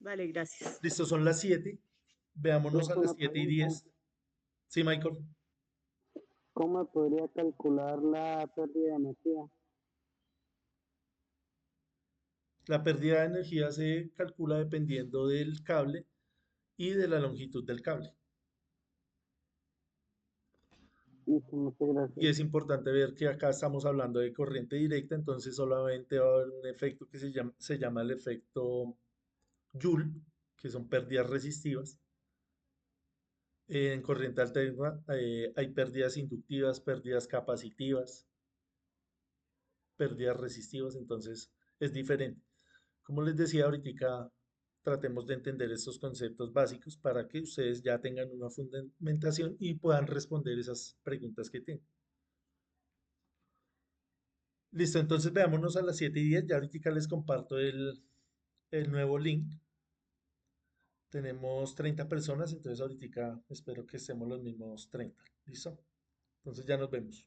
Vale, gracias. Listo, son las 7. Veámonos a Profe, las una 7 y pregunta. 10. Sí, Michael. ¿Cómo podría calcular la pérdida de energía? La pérdida de energía se calcula dependiendo del cable y de la longitud del cable. Listo, muchas Y gracias. es importante ver que acá estamos hablando de corriente directa, entonces solamente va a haber un efecto que se llama el efecto Joule, que son pérdidas resistivas. En corriente alterna hay pérdidas inductivas, pérdidas capacitivas, pérdidas resistivas, entonces es diferente. Como les decía ahorita, tratemos de entender estos conceptos básicos para que ustedes ya tengan una fundamentación y puedan responder esas preguntas que tienen. Listo, entonces veámonos a las 7 y 10. Ya ahorita les comparto el nuevo link. Tenemos 30 personas, entonces ahorita espero que estemos los mismos 30. ¿Listo? Entonces ya nos vemos.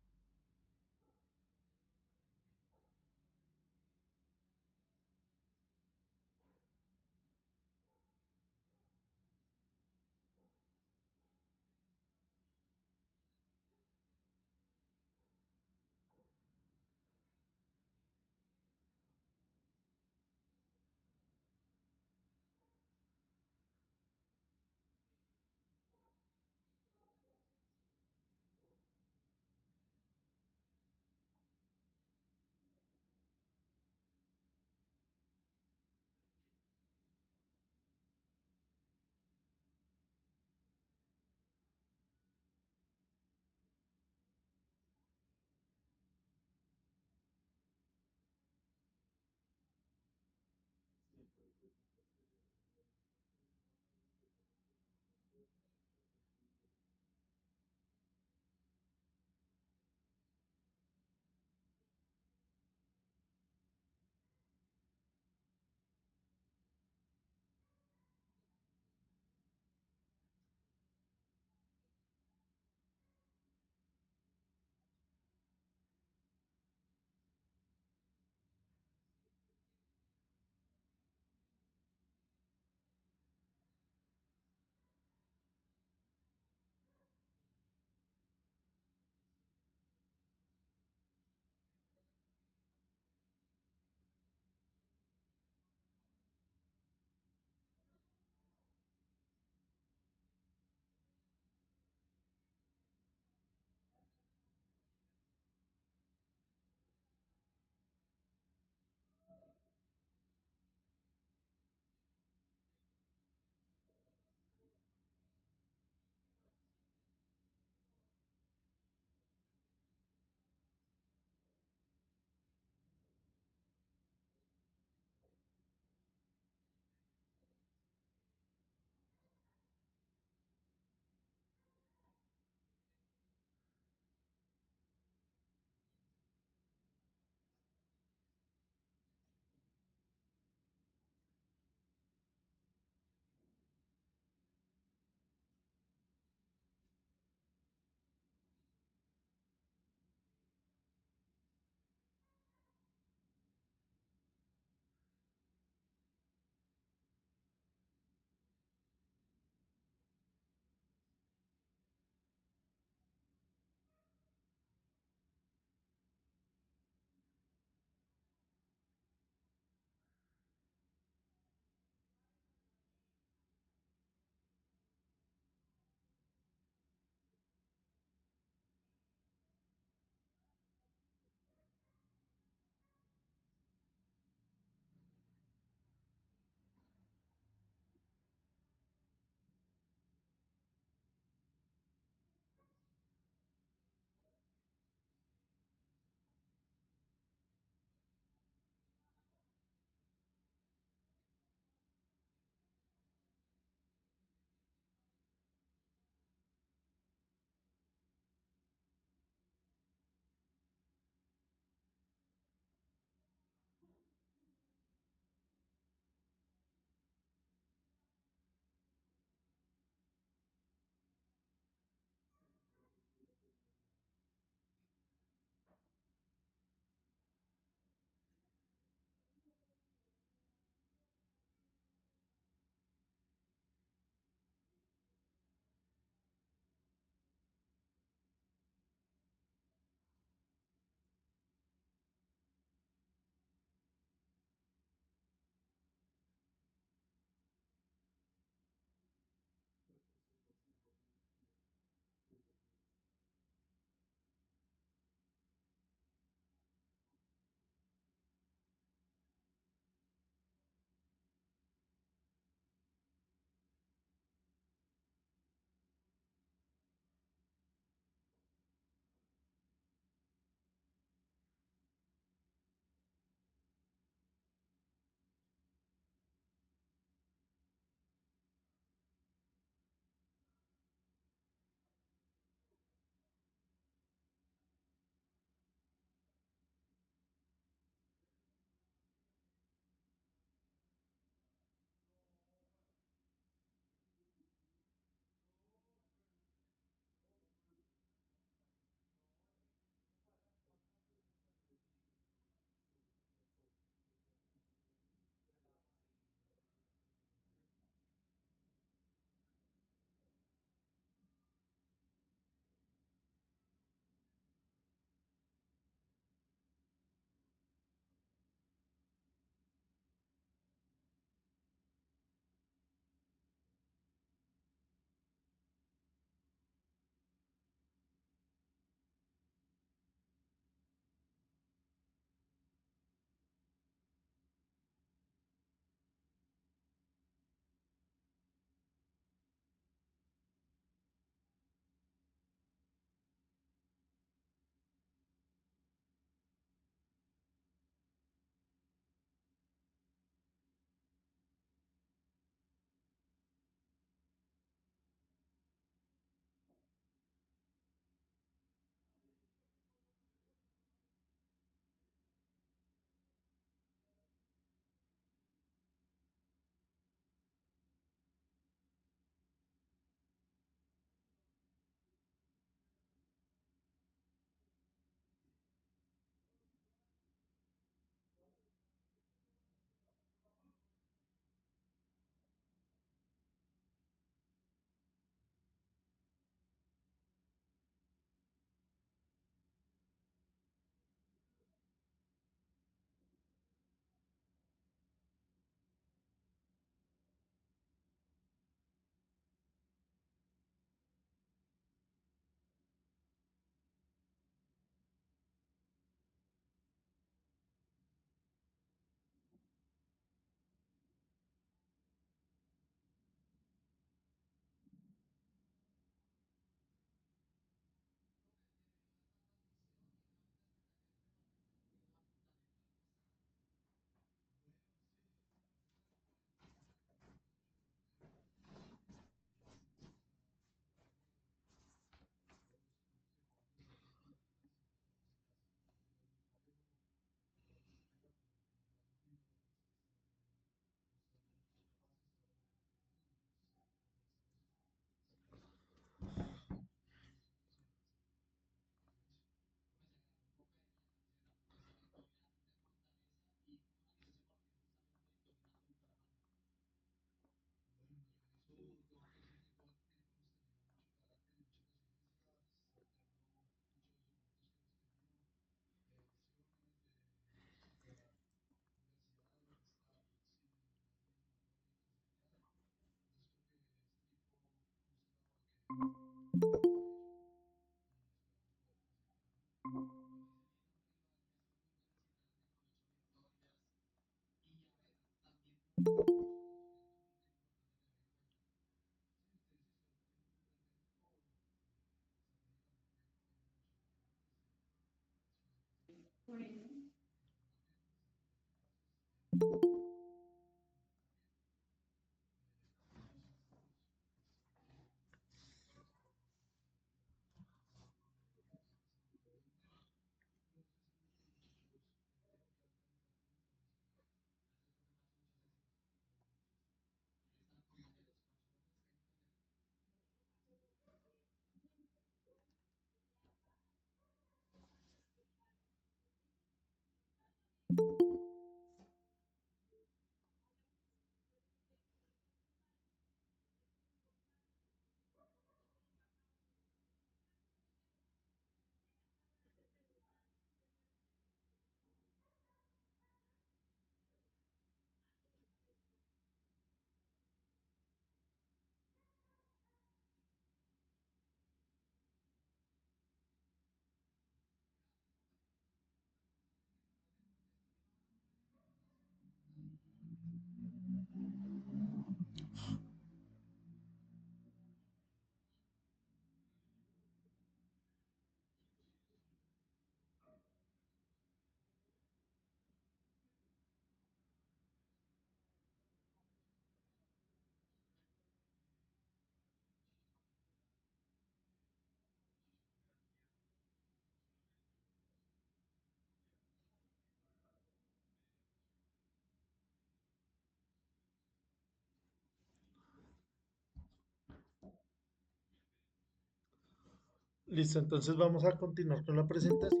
Listo, entonces vamos a continuar con la presentación.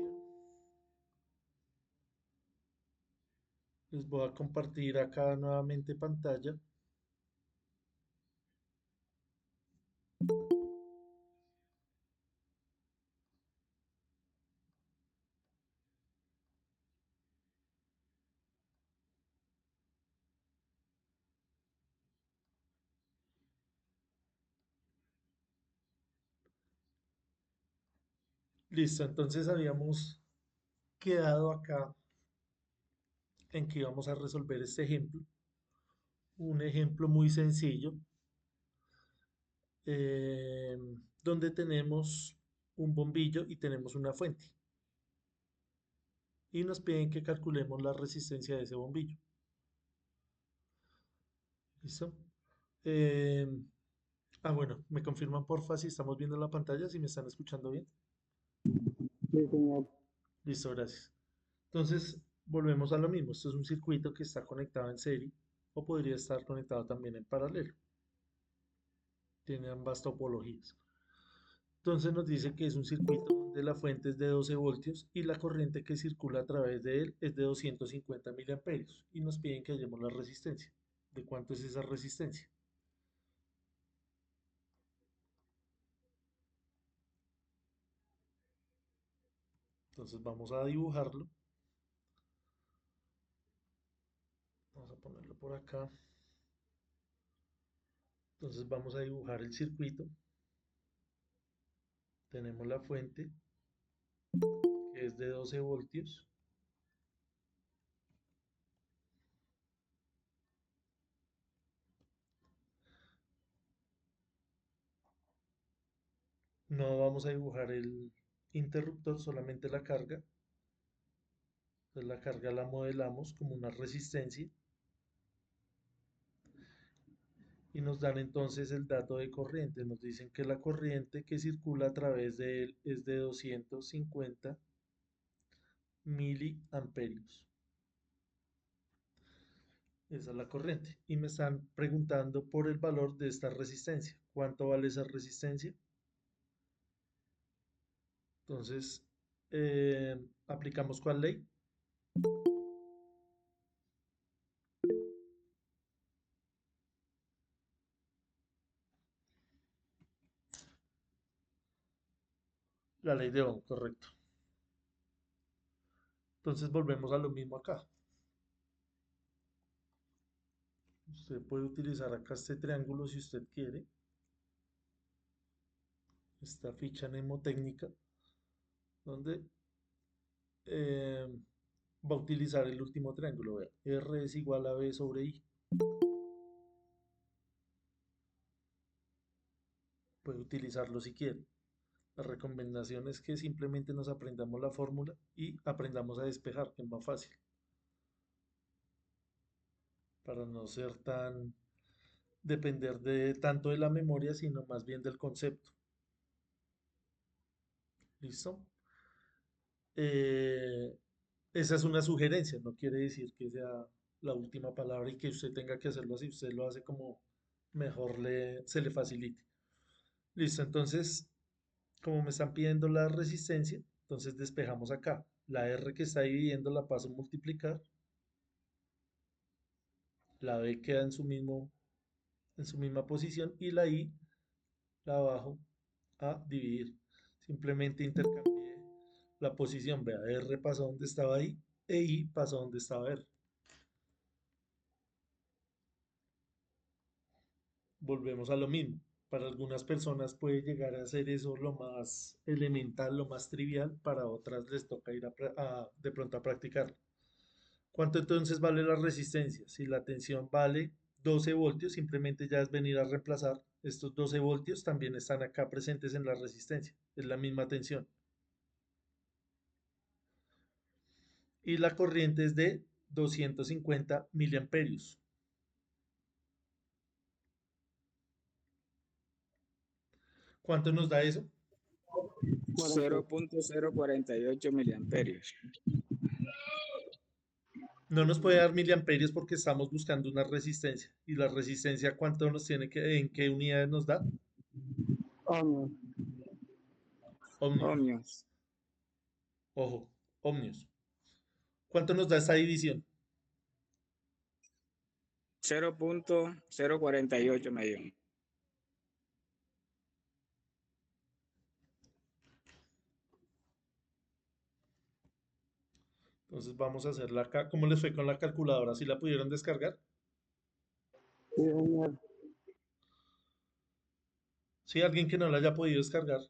Les voy a compartir acá nuevamente pantalla. Listo, entonces habíamos quedado acá en que íbamos a resolver este ejemplo. Un ejemplo muy sencillo, eh, donde tenemos un bombillo y tenemos una fuente. Y nos piden que calculemos la resistencia de ese bombillo. ¿Listo? Eh, bueno, me confirman porfa si estamos viendo la pantalla, si me están escuchando bien. Sí, señor. Listo, gracias. Entonces, volvemos a lo mismo. Esto es un circuito que está conectado en serie o podría estar conectado también en paralelo. Tiene ambas topologías. Entonces nos dice que es un circuito donde la fuente es de 12 voltios y la corriente que circula a través de él es de 250 miliamperios y nos piden que hallemos la resistencia. ¿De cuánto es esa resistencia? Entonces vamos a dibujarlo. Vamos a ponerlo por acá. Entonces vamos a dibujar el circuito. Tenemos la fuente que es de 12 voltios. No vamos a dibujar el interruptor, solamente la carga. Entonces la carga la modelamos como una resistencia y nos dan entonces el dato de corriente. Nos dicen que la corriente que circula a través de él es de 250 miliamperios. Esa es la corriente. Y me están preguntando por el valor de esta resistencia. ¿Cuánto vale esa resistencia? Entonces, aplicamos ¿cuál ley? La ley de Ohm, correcto. Entonces volvemos a lo mismo acá. Usted puede utilizar acá este triángulo si usted quiere. esta ficha mnemotécnica, donde eh, va a utilizar el último triángulo. Vea, R es igual a B sobre I. Puede utilizarlo si quiere. La recomendación es que simplemente nos aprendamos la fórmula y aprendamos a despejar, que es más fácil, para no ser tan depender de tanto de la memoria, sino más bien del concepto. ¿Listo? Eh, Esa es una sugerencia, no quiere decir que sea la última palabra y que usted tenga que hacerlo así, usted lo hace como mejor se le facilite. Listo, entonces, como me están pidiendo la resistencia, entonces despejamos acá. La R que está dividiendo la paso a multiplicar, la B queda en su misma posición y la I la bajo a dividir. Simplemente intercambié la posición, vea, R pasó donde estaba I e I pasó donde estaba R. Volvemos a lo mismo. Para algunas personas puede llegar a ser eso lo más elemental, lo más trivial, para otras les toca ir de pronto a practicar. ¿Cuánto entonces vale la resistencia? Si la tensión vale 12 voltios, simplemente ya es venir a reemplazar. Estos 12 voltios también están acá presentes en la resistencia. Es la misma tensión. Y la corriente es de 250 miliamperios. ¿Cuánto nos da eso? 0.048 miliamperios. No nos puede dar miliamperios porque estamos buscando una resistencia. ¿Y la resistencia cuánto nos tiene en qué unidades nos da? Ohmios. Ohmios. Ohmios. Ojo, ohmios. ¿Cuánto nos da esta división? 0.048 me dio. Entonces vamos a hacerla acá. ¿Cómo les fue con la calculadora? ¿Sí la pudieron descargar? Sí, señor. ¿Sí? ¿Alguien que no la haya podido descargar?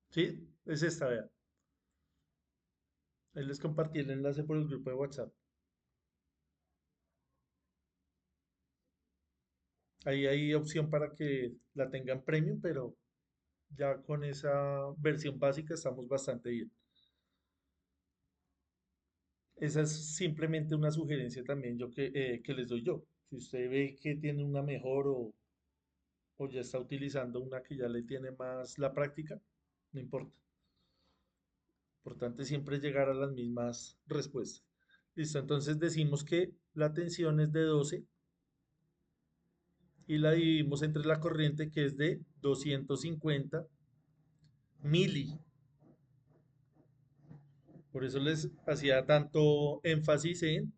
¿Sí? Es esta, vea. Ahí les compartí el enlace por el grupo de WhatsApp. Ahí hay opción para que la tengan premium, pero ya con esa versión básica estamos bastante bien. Esa es simplemente una sugerencia también que les doy yo. Si usted ve que tiene una mejor o ya está utilizando una que ya le tiene más la práctica, no importa. Importante siempre llegar a las mismas respuestas. Listo, entonces decimos que la tensión es de 12 y la dividimos entre la corriente que es de 250 mili. Por eso les hacía tanto énfasis en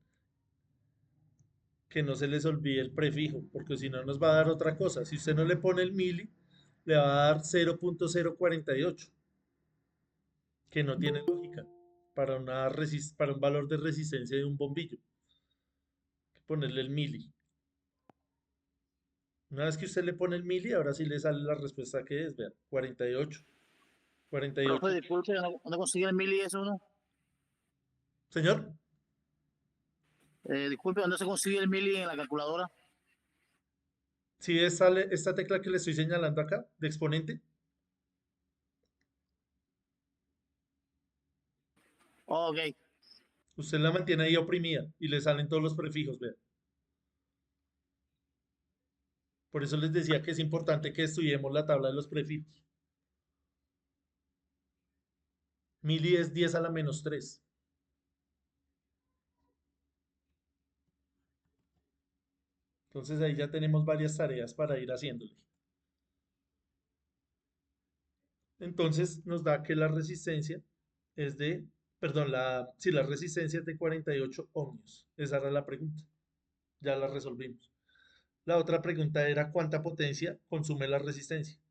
que no se les olvide el prefijo, porque si no nos va a dar otra cosa. Si usted no le pone el mili, le va a dar 0.048, que no tiene lógica para, para un valor de resistencia de un bombillo. Hay que ponerle el mili. Una vez que usted le pone el mili, ahora sí le sale la respuesta que es, vean, 48. 48. Profe, disculpe, ¿dónde consigue el mili eso uno? Señor, Disculpe, ¿dónde se consigue el mili en la calculadora? si esta tecla que le estoy señalando acá, de exponente, Oh, ok. usted la mantiene ahí oprimida y le salen todos los prefijos, vean. Por eso les decía que es importante que estudiemos la tabla de los prefijos. Mili es 10 a la menos 3. Entonces ahí ya tenemos varias tareas para ir haciéndole. Entonces nos da que la resistencia es de, perdón, si la resistencia es de 48 ohmios. Esa era la pregunta. Ya la resolvimos. La otra pregunta era cuánta potencia consume la resistencia.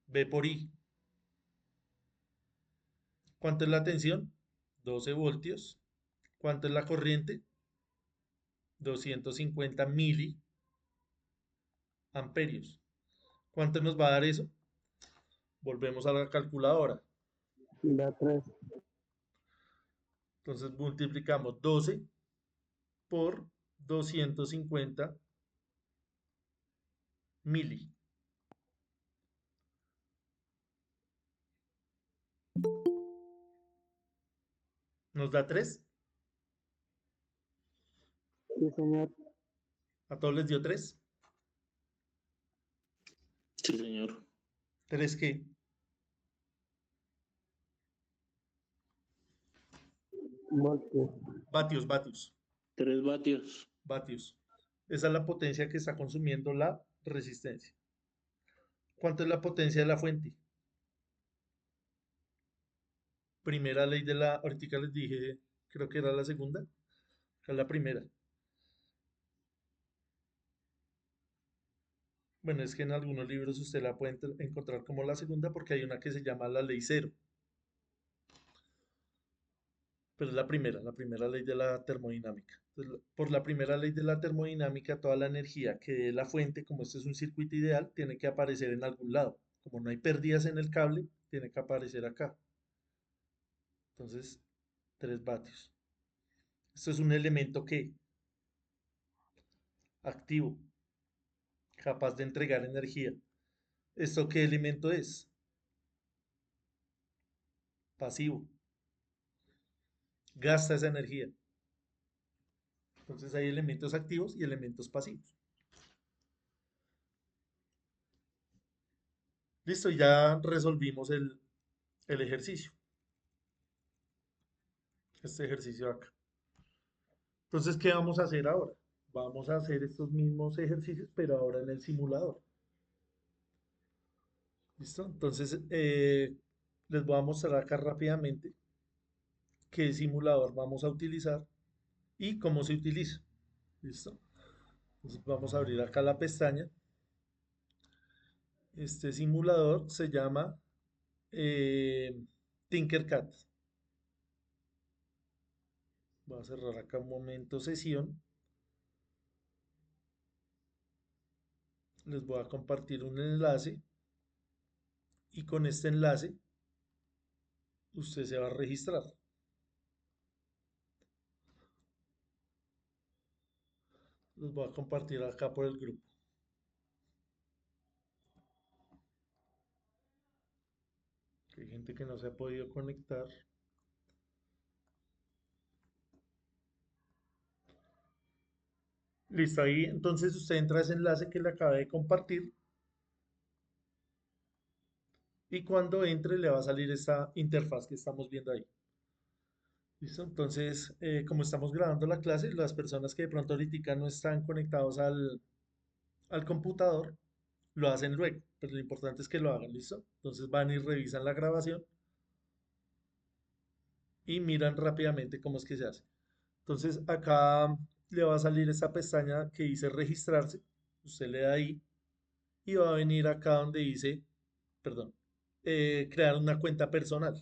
B por I. ¿Cuánto es la tensión? 12 voltios. ¿Cuánto es la corriente? 250 miliamperios. ¿Cuánto nos va a dar eso? Volvemos a la calculadora. Da 3. Entonces multiplicamos 12 por 250 mili. ¿Nos da 3? Sí, señor. ¿A todos les dio 3? Sí, señor. ¿3 qué? Voltios. Vatios. 3 vatios. Vatios. Esa es la potencia que está consumiendo la resistencia. ¿Cuánto es la potencia de la fuente? Primera ley de la, ahorita les dije, creo que era la segunda, acá es la primera. Bueno, es que en algunos libros usted la puede encontrar como la segunda porque hay una que se llama la ley cero, pero es la primera ley de la termodinámica. Entonces, por la primera ley de la termodinámica, toda la energía que dé la fuente, como este es un circuito ideal, tiene que aparecer en algún lado. Como no hay pérdidas en el cable, tiene que aparecer acá. Entonces, 3 vatios. Esto es un elemento que activo, capaz de entregar energía. ¿Esto qué elemento es? Pasivo. Gasta esa energía. Entonces hay elementos activos y elementos pasivos. Listo, ya resolvimos el ejercicio. Este ejercicio acá. Entonces, ¿qué vamos a hacer ahora? Vamos a hacer estos mismos ejercicios, pero ahora en el simulador. ¿Listo? Entonces, les voy a mostrar acá rápidamente qué simulador vamos a utilizar y cómo se utiliza. ¿Listo? Entonces, vamos a abrir acá la pestaña. Este simulador se llama Tinkercad. Voy a cerrar acá un momento sesión. Les voy a compartir un enlace y con este enlace usted se va a registrar. Los voy a compartir acá por el grupo. Hay gente que no se ha podido conectar. Listo, ahí entonces usted entra a ese enlace que le acabé de compartir y cuando entre le va a salir esta interfaz que estamos viendo ahí. ¿Listo? Entonces, como estamos grabando la clase, las personas que de pronto ahorita no están conectados al computador, lo hacen luego, pero lo importante es que lo hagan, ¿listo? Entonces van y revisan la grabación y miran rápidamente cómo es que se hace. Entonces acá le va a salir esta pestaña que dice registrarse, usted le da ahí y va a venir acá donde dice, perdón, crear una cuenta personal.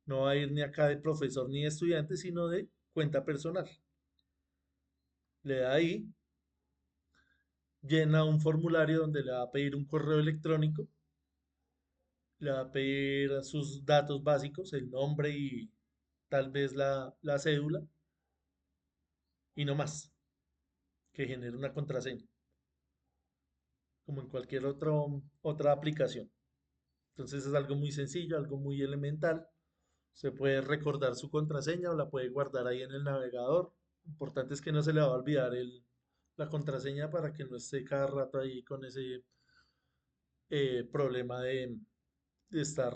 No va a ir ni acá de profesor ni de estudiante, sino de cuenta personal. Le da ahí, llena un formulario donde le va a pedir un correo electrónico, le va a pedir sus datos básicos, el nombre y tal vez la cédula, y no más, que genere una contraseña, como en cualquier otra aplicación. Entonces es algo muy sencillo, algo muy elemental. Se puede recordar su contraseña o la puede guardar ahí en el navegador. Lo importante es que no se le va a olvidar la contraseña para que no esté cada rato ahí con ese problema de estar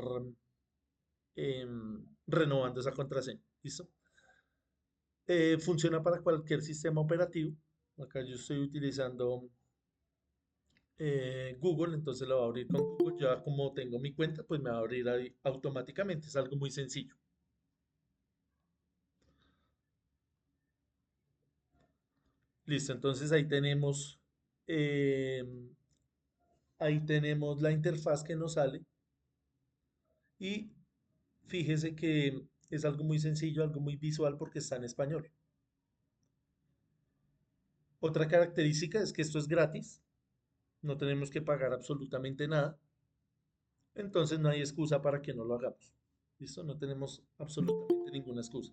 renovando esa contraseña. ¿Listo? Funciona para cualquier sistema operativo. Acá yo estoy utilizando Google, entonces lo voy a abrir con Google. Ya como tengo mi cuenta, pues me va a abrir ahí automáticamente. Es algo muy sencillo. Listo, entonces eh, ahí tenemos la interfaz que nos sale y fíjese que es algo muy sencillo, algo muy visual porque está en español. Otra característica es que esto es gratis, no tenemos que pagar absolutamente nada, entonces no hay excusa para que no lo hagamos. ¿Listo? No tenemos absolutamente ninguna excusa.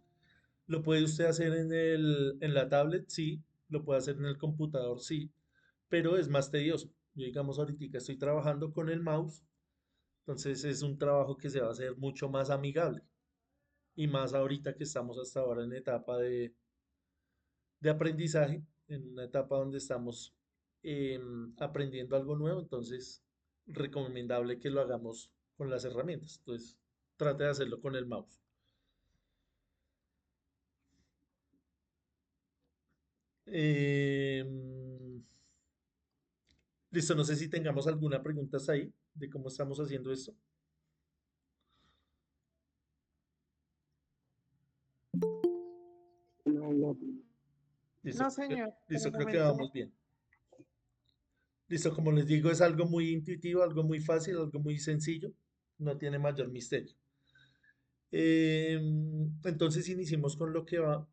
¿Lo puede usted hacer en la tablet? Sí. ¿Lo puede hacer en el computador? Sí. Pero es más tedioso. Yo, digamos, ahorita estoy trabajando con el mouse, entonces es un trabajo que se va a hacer mucho más amigable. Y más ahorita que estamos hasta ahora en etapa de aprendizaje, en una etapa donde estamos aprendiendo algo nuevo, entonces recomendable que lo hagamos con las herramientas. Entonces, trate de hacerlo con el mouse. Em, listo, no sé si tengamos alguna pregunta hasta ahí de cómo estamos haciendo esto. No, ya. Listo, No, señor, por listo, el creo que momento no. vamos bien. Listo, como les digo, es algo muy intuitivo, algo muy fácil, algo muy sencillo, no tiene mayor misterio. Entonces iniciemos con lo que va,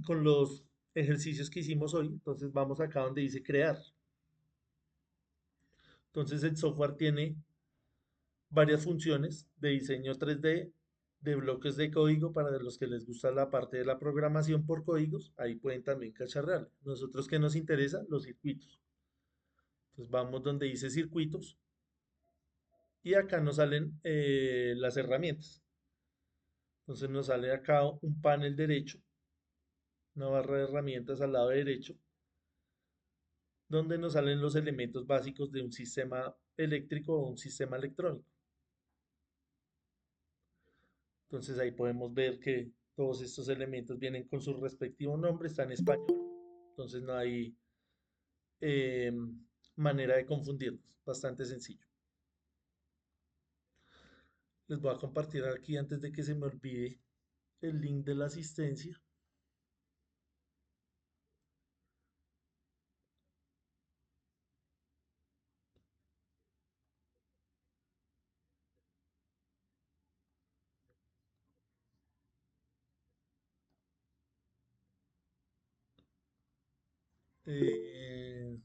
con los ejercicios que hicimos hoy. Entonces vamos acá donde dice crear. Entonces el software tiene varias funciones de diseño 3D, de bloques de código para los que les gusta la parte de la programación por códigos. Ahí pueden también cacharrear. Nosotros que nos interesa, los circuitos. Entonces vamos donde dice circuitos y acá nos salen las herramientas. Entonces nos sale acá un panel derecho, una barra de herramientas al lado derecho, donde nos salen los elementos básicos de un sistema eléctrico o un sistema electrónico. Entonces ahí podemos ver que todos estos elementos vienen con su respectivo nombre, está en español, entonces no hay eh, manera de confundirlos, bastante sencillo. Les voy a compartir aquí antes de que se me olvide el link de la asistencia. Eh,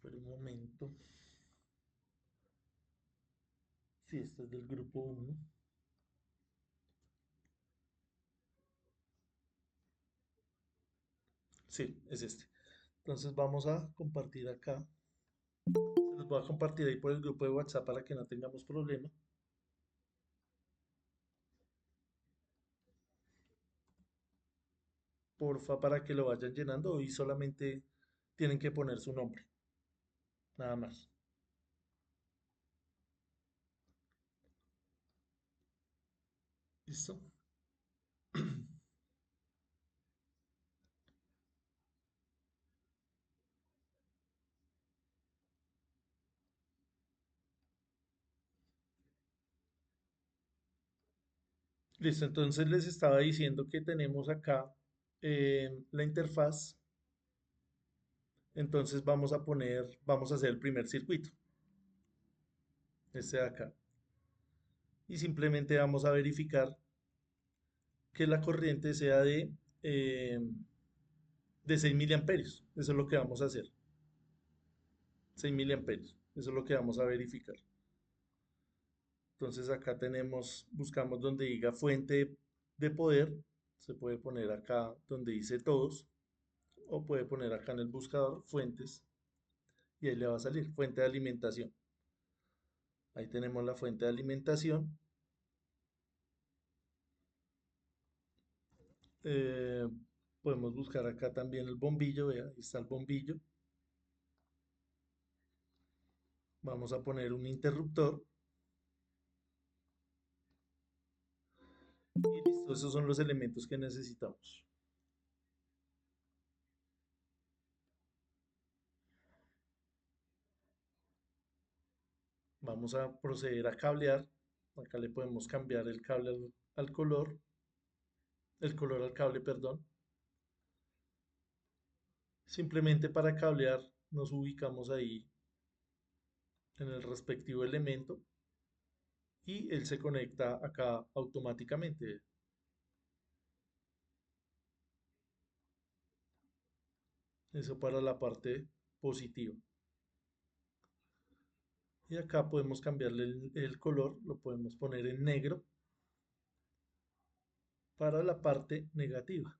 por un momento. Sí, este es del grupo 1. Sí, es este. Entonces vamos a compartir acá. Se los voy a compartir ahí por el grupo de WhatsApp para que no tengamos problema. Porfa, para que lo vayan llenando y solamente tienen que poner su nombre. Nada más. ¿Listo? Listo, entonces les estaba diciendo que tenemos acá la interfaz. Entonces vamos a hacer el primer circuito. Este de acá. Y simplemente vamos a verificar que la corriente sea eh, de 6 miliamperios. Eso es lo que vamos a hacer. 6 miliamperios. Eso es lo que vamos a verificar. Entonces acá buscamos donde diga fuente de poder. Se puede poner acá donde dice todos. O puede poner acá en el buscador fuentes. Y ahí le va a salir fuente de alimentación. Ahí tenemos la fuente de alimentación. Eh, podemos buscar acá también el bombillo. Vea, ahí está el bombillo. Vamos a poner un interruptor. Y listo, esos son los elementos que necesitamos. Vamos a proceder a cablear. Acá le podemos cambiar el cable al color, el color al cable, perdón. Simplemente para cablear nos ubicamos ahí en el respectivo elemento y él se conecta acá automáticamente. Eso para la parte positiva. Y acá podemos cambiarle el color, lo podemos poner en negro para la parte negativa.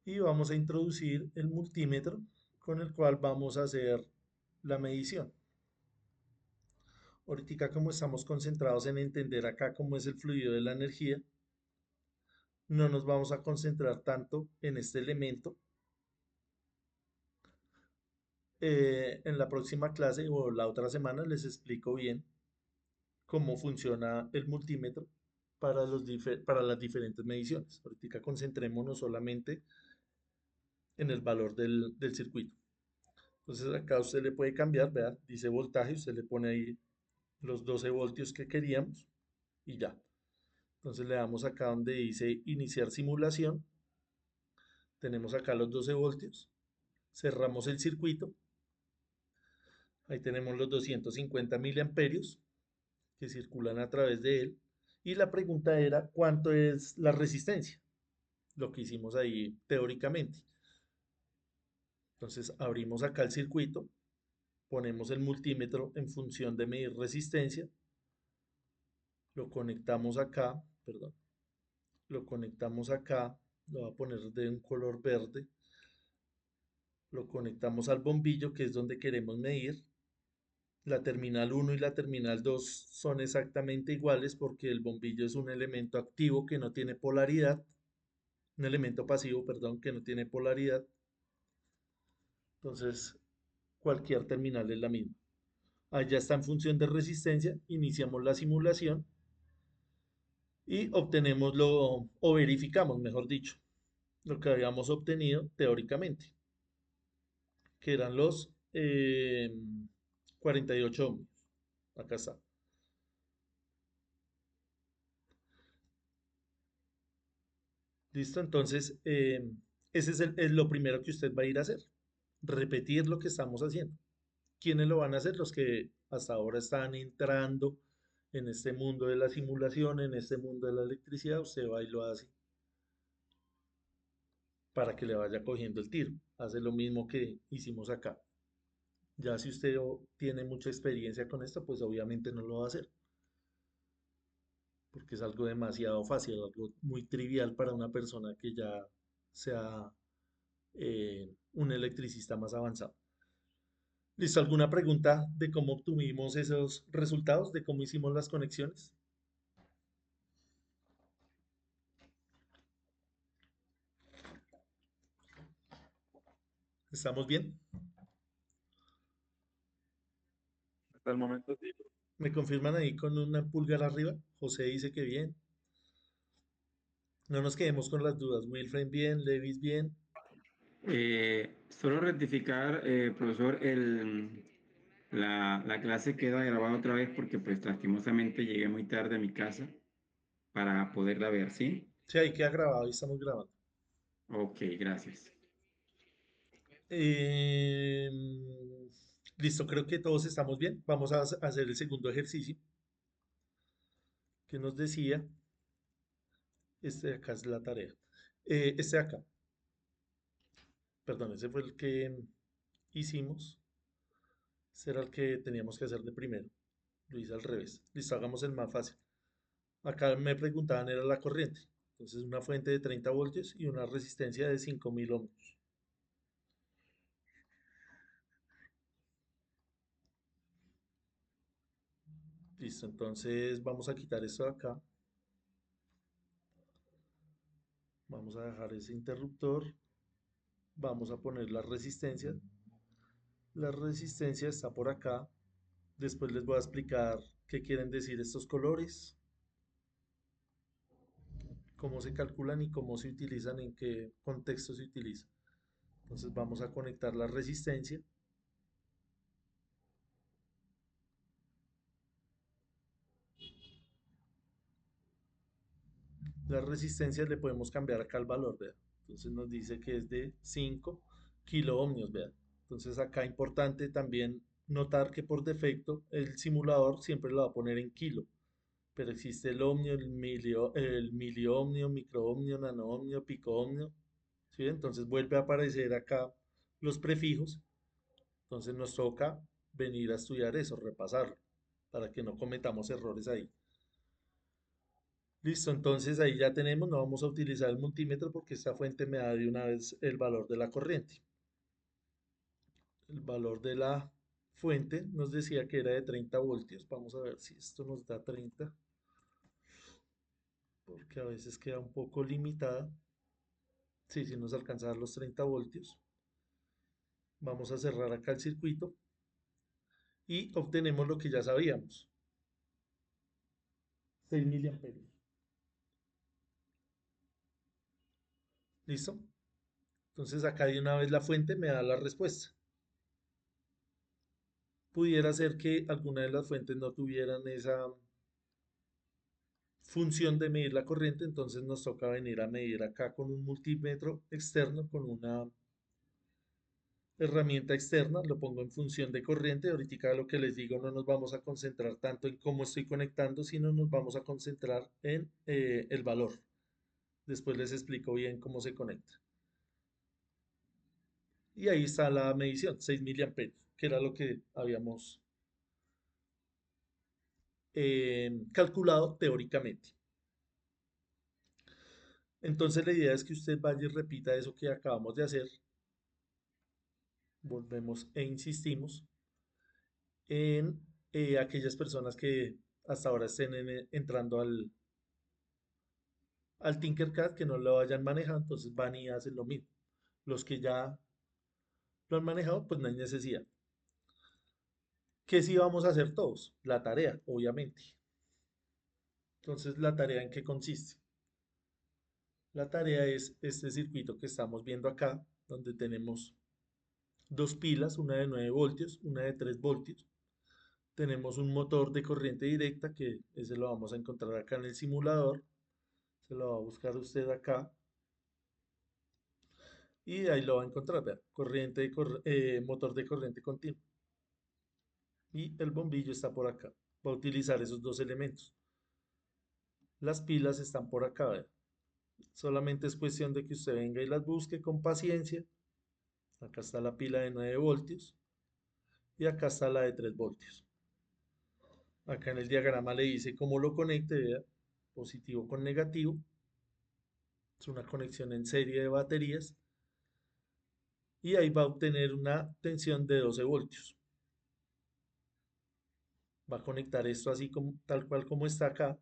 Y vamos a introducir el multímetro con el cual vamos a hacer la medición. Ahorita como estamos concentrados en entender acá cómo es el fluido de la energía, no nos vamos a concentrar tanto en este elemento. En la próxima clase o la otra semana les explico bien cómo funciona el multímetro para las diferentes mediciones. Ahorita concentrémonos solamente en el valor del circuito. Entonces acá usted le puede cambiar, vea, dice voltaje, usted le pone ahí los 12 voltios que queríamos y ya. Entonces le damos acá donde dice iniciar simulación. Tenemos acá los 12 voltios. Cerramos el circuito. Ahí tenemos los 250 miliamperios que circulan a través de él. Y la pregunta era, ¿cuánto es la resistencia? Lo que hicimos ahí teóricamente. Entonces abrimos acá el circuito, ponemos el multímetro en función de medir resistencia, lo conectamos acá, perdón, lo conectamos acá, lo voy a poner de un color verde, lo conectamos al bombillo que es donde queremos medir. La terminal 1 y la terminal 2 son exactamente iguales porque el bombillo es un elemento activo que no tiene polaridad, un elemento pasivo, perdón, que no tiene polaridad. Entonces, cualquier terminal es la misma. Allá está en función de resistencia, iniciamos la simulación y obtenemos o verificamos, mejor dicho, lo que habíamos obtenido teóricamente, que eran los 48 ohmios. Acá está. Listo, entonces ese es lo primero que usted va a ir a hacer, repetir lo que estamos haciendo. ¿Quiénes lo van a hacer? Los que hasta ahora están entrando en este mundo de la simulación, en este mundo de la electricidad, usted va y lo hace para que le vaya cogiendo el tiro. Hace lo mismo que hicimos acá. Ya si usted tiene mucha experiencia con esto, pues obviamente no lo va a hacer, porque es algo demasiado fácil, algo muy trivial para una persona que ya sea un electricista más avanzado. ¿Listo? ¿Alguna pregunta de cómo obtuvimos esos resultados, de cómo hicimos las conexiones? ¿Estamos bien? Hasta el momento sí. ¿Me confirman ahí con una pulgar arriba? José dice que bien. No nos quedemos con las dudas. Wilfred bien, Levis bien. Solo rectificar, profesor, la clase queda grabada otra vez porque pues lastimosamente llegué muy tarde a mi casa para poderla ver, ¿sí? Sí, ahí queda grabado, ahí estamos grabando. Ok, gracias. Listo, creo que todos estamos bien. Vamos a hacer el segundo ejercicio que nos decía. Este de acá es la tarea. Este de acá. Perdón, ese fue el que hicimos. Ese era el que teníamos que hacer de primero. Lo hice al revés. Listo, hagamos el más fácil. Acá me preguntaban era la corriente. Entonces una fuente de 30 voltios y una resistencia de 5000 ohmios. Listo, entonces vamos a quitar esto de acá. Vamos a dejar ese interruptor. Vamos a poner la resistencia. La resistencia está por acá. Después les voy a explicar qué quieren decir estos colores, cómo se calculan y cómo se utilizan, en qué contexto se utiliza. Entonces vamos a conectar la resistencia. La resistencia le podemos cambiar acá el valor, vean. Entonces nos dice que es de 5 kiloohmios, vean. Entonces acá importante también notar que por defecto el simulador siempre lo va a poner en kilo, pero existe el ohmio, el miliohmio, microohmio, nanoohmio, picoohmio, ¿sí? Entonces vuelve a aparecer acá los prefijos. Entonces nos toca venir a estudiar eso, repasarlo, para que no cometamos errores ahí. Listo, entonces ahí ya tenemos, no vamos a utilizar el multímetro porque esta fuente me da de una vez el valor de la corriente. El valor de la fuente nos decía que era de 30 voltios. Vamos a ver si esto nos da 30, porque a veces queda un poco limitada. Sí, sí nos alcanza a dar los 30 voltios. Vamos a cerrar acá el circuito y obtenemos lo que ya sabíamos. 6 miliamperios. ¿Listo? Entonces acá de una vez la fuente me da la respuesta. Pudiera ser que alguna de las fuentes no tuvieran esa función de medir la corriente, entonces nos toca venir a medir acá con un multímetro externo, con una herramienta externa, lo pongo en función de corriente. Ahorita lo que les digo, no nos vamos a concentrar tanto en cómo estoy conectando, sino nos vamos a concentrar en el valor. Después les explico bien cómo se conecta. Y ahí está la medición, 6 miliamperios, que era lo que habíamos calculado teóricamente. Entonces la idea es que usted vaya y repita eso que acabamos de hacer. Volvemos e insistimos en aquellas personas que hasta ahora estén entrando al Tinkercad, que no lo hayan manejado, entonces van y hacen lo mismo. Los que ya lo han manejado, pues no hay necesidad. ¿Qué sí vamos a hacer todos? La tarea, obviamente. Entonces, ¿la tarea en qué consiste? La tarea es este circuito que estamos viendo acá, donde tenemos dos pilas, una de 9 voltios, una de 3 voltios. Tenemos un motor de corriente directa, que ese lo vamos a encontrar acá en el simulador. Se lo va a buscar usted acá. Y ahí lo va a encontrar, vea, motor de corriente continua. Y el bombillo está por acá. Va a utilizar esos dos elementos. Las pilas están por acá, vea. Solamente es cuestión de que usted venga y las busque con paciencia. Acá está la pila de 9 voltios. Y acá está la de 3 voltios. Acá en el diagrama le dice cómo lo conecte, vea. Positivo con negativo. Es una conexión en serie de baterías. Y ahí va a obtener una tensión de 12 voltios. Va a conectar esto así como, tal cual como está acá.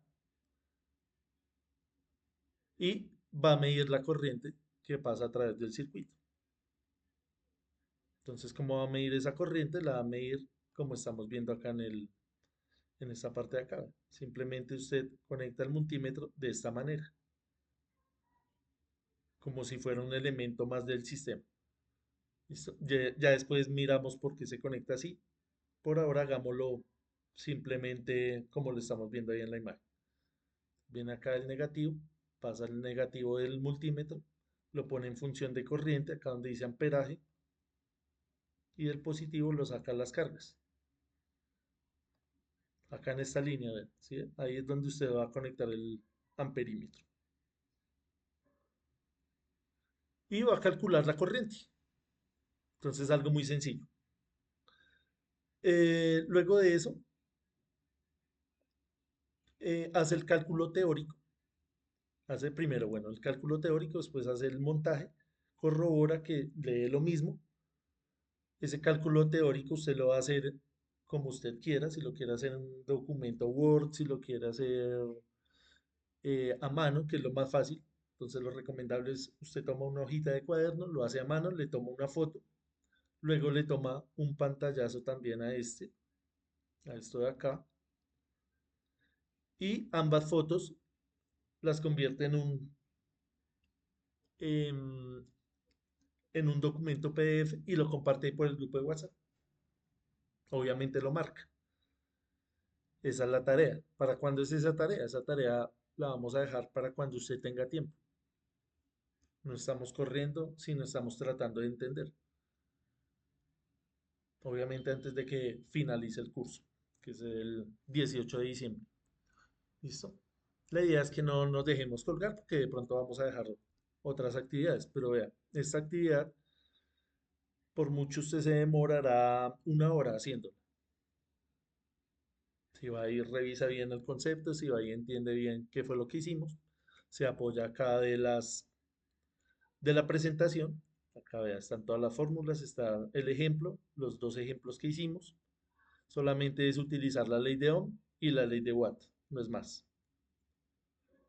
Y va a medir la corriente que pasa a través del circuito. Entonces, ¿cómo va a medir esa corriente? La va a medir como estamos viendo acá en esta parte de acá. Simplemente usted conecta el multímetro de esta manera, como si fuera un elemento más del sistema. ¿Listo? Ya después miramos por qué se conecta así. Por ahora hagámoslo simplemente como lo estamos viendo ahí en la imagen. Viene acá el negativo, pasa el negativo del multímetro, lo pone en función de corriente, acá donde dice amperaje, y del positivo lo saca las cargas. Acá en esta línea, ¿ven? ¿Sí? Ahí es donde usted va a conectar el amperímetro. Y va a calcular la corriente. Entonces, algo muy sencillo. Luego de eso, hace el cálculo teórico. Hace primero, bueno, el cálculo teórico, después hace el montaje, corrobora que lee lo mismo. Ese cálculo teórico usted lo va a hacer como usted quiera, si lo quiere hacer en un documento Word, si lo quiere hacer a mano, que es lo más fácil. Entonces lo recomendable es usted toma una hojita de cuaderno, lo hace a mano, le toma una foto, luego le toma un pantallazo también a este a esto de acá, y ambas fotos las convierte em, en un documento PDF y lo comparte ahí por el grupo de WhatsApp. Obviamente lo marca. Esa es la tarea. ¿Para cuándo es esa tarea? Esa tarea la vamos a dejar para cuando usted tenga tiempo. No estamos corriendo, sino estamos tratando de entender. Obviamente antes de que finalice el curso, que es el 18 de diciembre. ¿Listo? La idea es que no nos dejemos colgar porque de pronto vamos a dejar otras actividades. Pero vea, esta actividad, por mucho usted se demorará 1 hora haciéndola. Si va y revisa bien el concepto, si va y entiende bien qué fue lo que hicimos, se apoya acá de la presentación. Acá vea, están todas las fórmulas, está el ejemplo, los dos ejemplos que hicimos. Solamente es utilizar la ley de Ohm y la ley de Watt, no es más.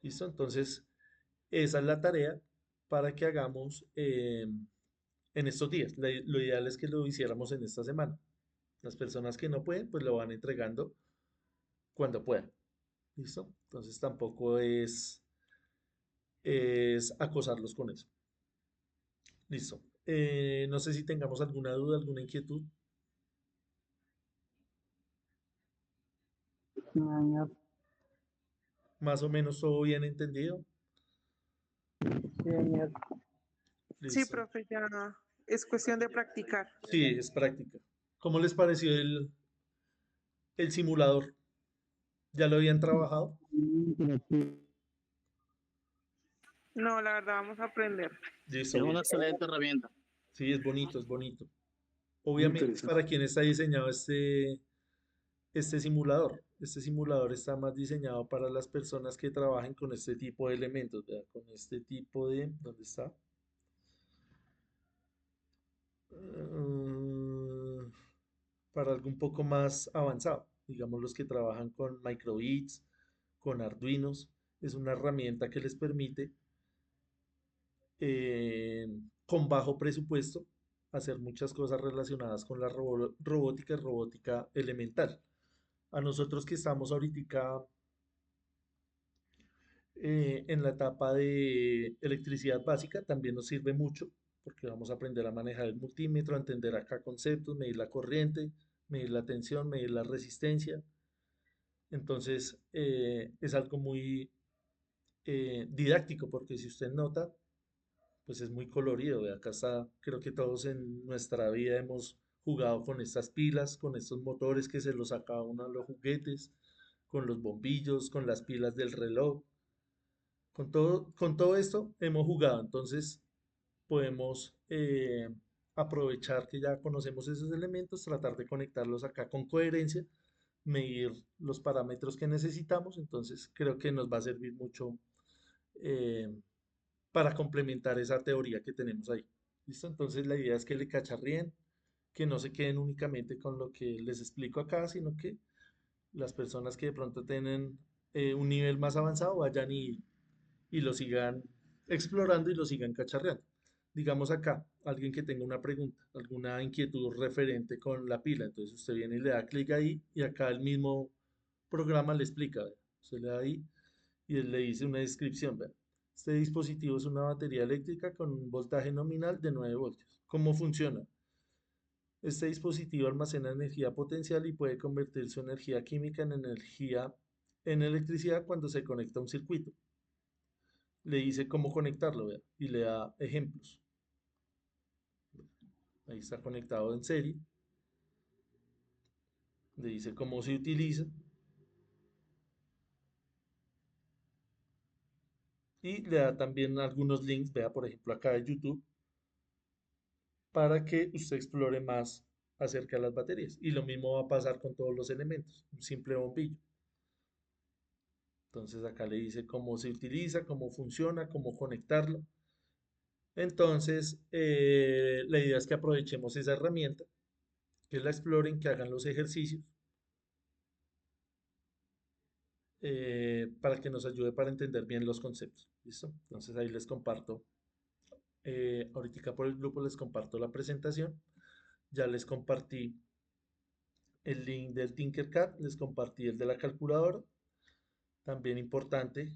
¿Listo? Entonces, esa es la tarea para que hagamos en estos días. Lo ideal es que lo hiciéramos en esta semana. Las personas que no pueden, pues lo van entregando cuando puedan. ¿Listo? Entonces tampoco es acosarlos con eso. Listo. No sé si tengamos alguna duda, alguna inquietud. Señor. Más o menos todo bien entendido. Señor. Sí, Listo. profe, ya es cuestión de practicar. Sí, es práctica. ¿Cómo les pareció el simulador? ¿Ya lo habían trabajado? No, la verdad, vamos a aprender. Listo, Es bien. una excelente herramienta. Sí, es bonito, es bonito. Muy Obviamente, interesante. ¿para quién está diseñado este simulador? Este simulador está más diseñado para las personas que trabajen con este tipo de elementos, ¿verdad? Con este tipo de... ¿Dónde está? Mm, para algo un poco más avanzado. Digamos los que trabajan con microbits, con Arduinos. Es una herramienta que les permite eh, con bajo presupuesto hacer muchas cosas relacionadas con la robótica y robótica elemental. A nosotros que estamos ahorita en la etapa de electricidad básica también nos sirve mucho porque vamos a aprender a manejar el multímetro, a entender acá conceptos, medir la corriente, medir la tensión, medir la resistencia. Entonces es algo muy didáctico porque si usted nota, pues es muy colorido. Acá está, creo que todos en nuestra vida hemos jugado con estas pilas, con estos motores que se los saca uno a los juguetes, con los bombillos, con las pilas del reloj. Con todo esto hemos jugado, entonces podemos aprovechar que ya conocemos esos elementos, tratar de conectarlos acá con coherencia, medir los parámetros que necesitamos, entonces creo que nos va a servir mucho eh, para complementar esa teoría que tenemos ahí. ¿Listo? Entonces la idea es que le cacharríen, que no se queden únicamente con lo que les explico acá, sino que las personas que de pronto tienen un nivel más avanzado vayan y lo sigan explorando y lo sigan cacharreando. Digamos acá, alguien que tenga una pregunta, alguna inquietud referente con la pila, entonces usted viene y le da clic ahí y acá el mismo programa le explica, ¿ve? Usted le da ahí y él le dice una descripción, ¿ve? Este dispositivo es una batería eléctrica con un voltaje nominal de 9 voltios. ¿Cómo funciona? Este dispositivo almacena energía potencial y puede convertir su energía química en electricidad cuando se conecta a un circuito. Le dice cómo conectarlo, ¿vea? Y le da ejemplos. Ahí está conectado en serie. Le dice cómo se utiliza. Y le da también algunos links, vea, por ejemplo, acá de YouTube, para que usted explore más acerca de las baterías. Y lo mismo va a pasar con todos los elementos, un simple bombillo. Entonces acá le dice cómo se utiliza, cómo funciona, cómo conectarlo. Entonces, la idea es que aprovechemos esa herramienta, que la exploren, que hagan los ejercicios para que nos ayude para entender bien los conceptos. ¿Listo? Entonces ahí les comparto, ahorita por el grupo les comparto la presentación. Ya les compartí el link del Tinkercad, les compartí el de la calculadora. También importante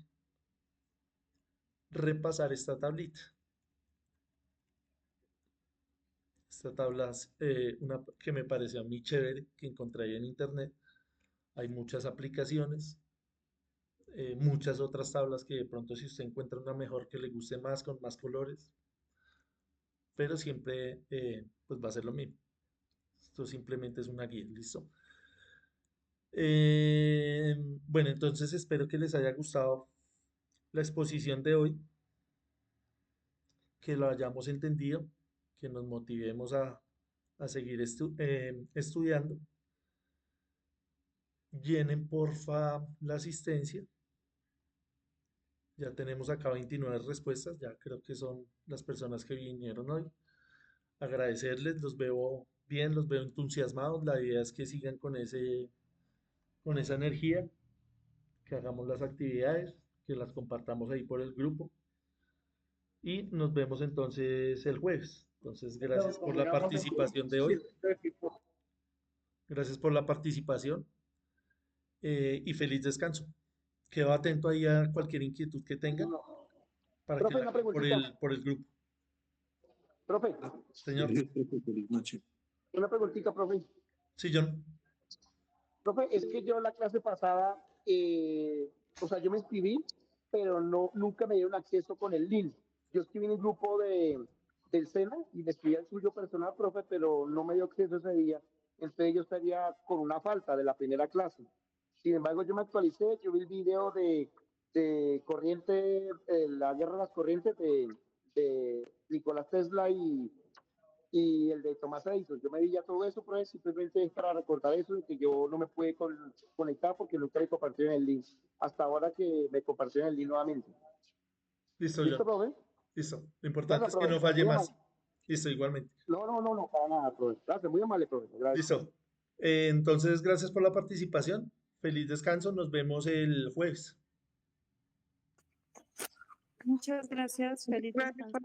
repasar esta tablita. Esta tabla es una que me pareció a mí chévere, que encontré ahí en internet. Hay muchas aplicaciones, muchas otras tablas que de pronto si usted encuentra una mejor que le guste más, con más colores, pero siempre pues va a ser lo mismo. Esto simplemente es una guía, ¿listo? Bueno, entonces espero que les haya gustado la exposición de hoy, que lo hayamos entendido, que nos motivemos a seguir estudiando. Llenen porfa la asistencia. Ya tenemos acá 29 respuestas, ya creo que son las personas que vinieron hoy. Agradecerles, los veo bien, los veo entusiasmados. La idea es que sigan con esa energía, que hagamos las actividades, que las compartamos ahí por el grupo. Y nos vemos entonces el jueves. Entonces, gracias por la participación de hoy. Gracias por la participación y feliz descanso. Quedo atento ahí a cualquier inquietud que tengan para que Profe, la una hagan preguntita. por el grupo. Profe, Señor. Feliz noche. una preguntita, profe. Sí, John. Profe, es que yo la clase pasada, o sea, yo me inscribí, pero nunca me dieron acceso con el link. Yo escribí en el grupo del SENA y me escribí al suyo personal, profe, pero no me dio acceso ese día. Entonces yo estaría con una falta de la primera clase. Sin embargo, yo me actualicé, yo vi el video de corriente, la guerra de las corrientes de Nicolás Tesla y el de Tomás Edison. Yo me vi ya todo eso, pero simplemente es para recordar eso, de que yo no me pude conectar porque nunca le compartieron el link. Hasta ahora que me compartieron el link nuevamente. Listo, ¿Listo, John. profe? Listo. Lo importante Bueno, es que profe, no falle muy más. amable. Listo, igualmente. No, para nada, profe. Gracias, muy amable, profe. Gracias. Listo. Entonces, gracias por la participación. Feliz descanso. Nos vemos el jueves. Muchas gracias. Feliz Gracias descanso. por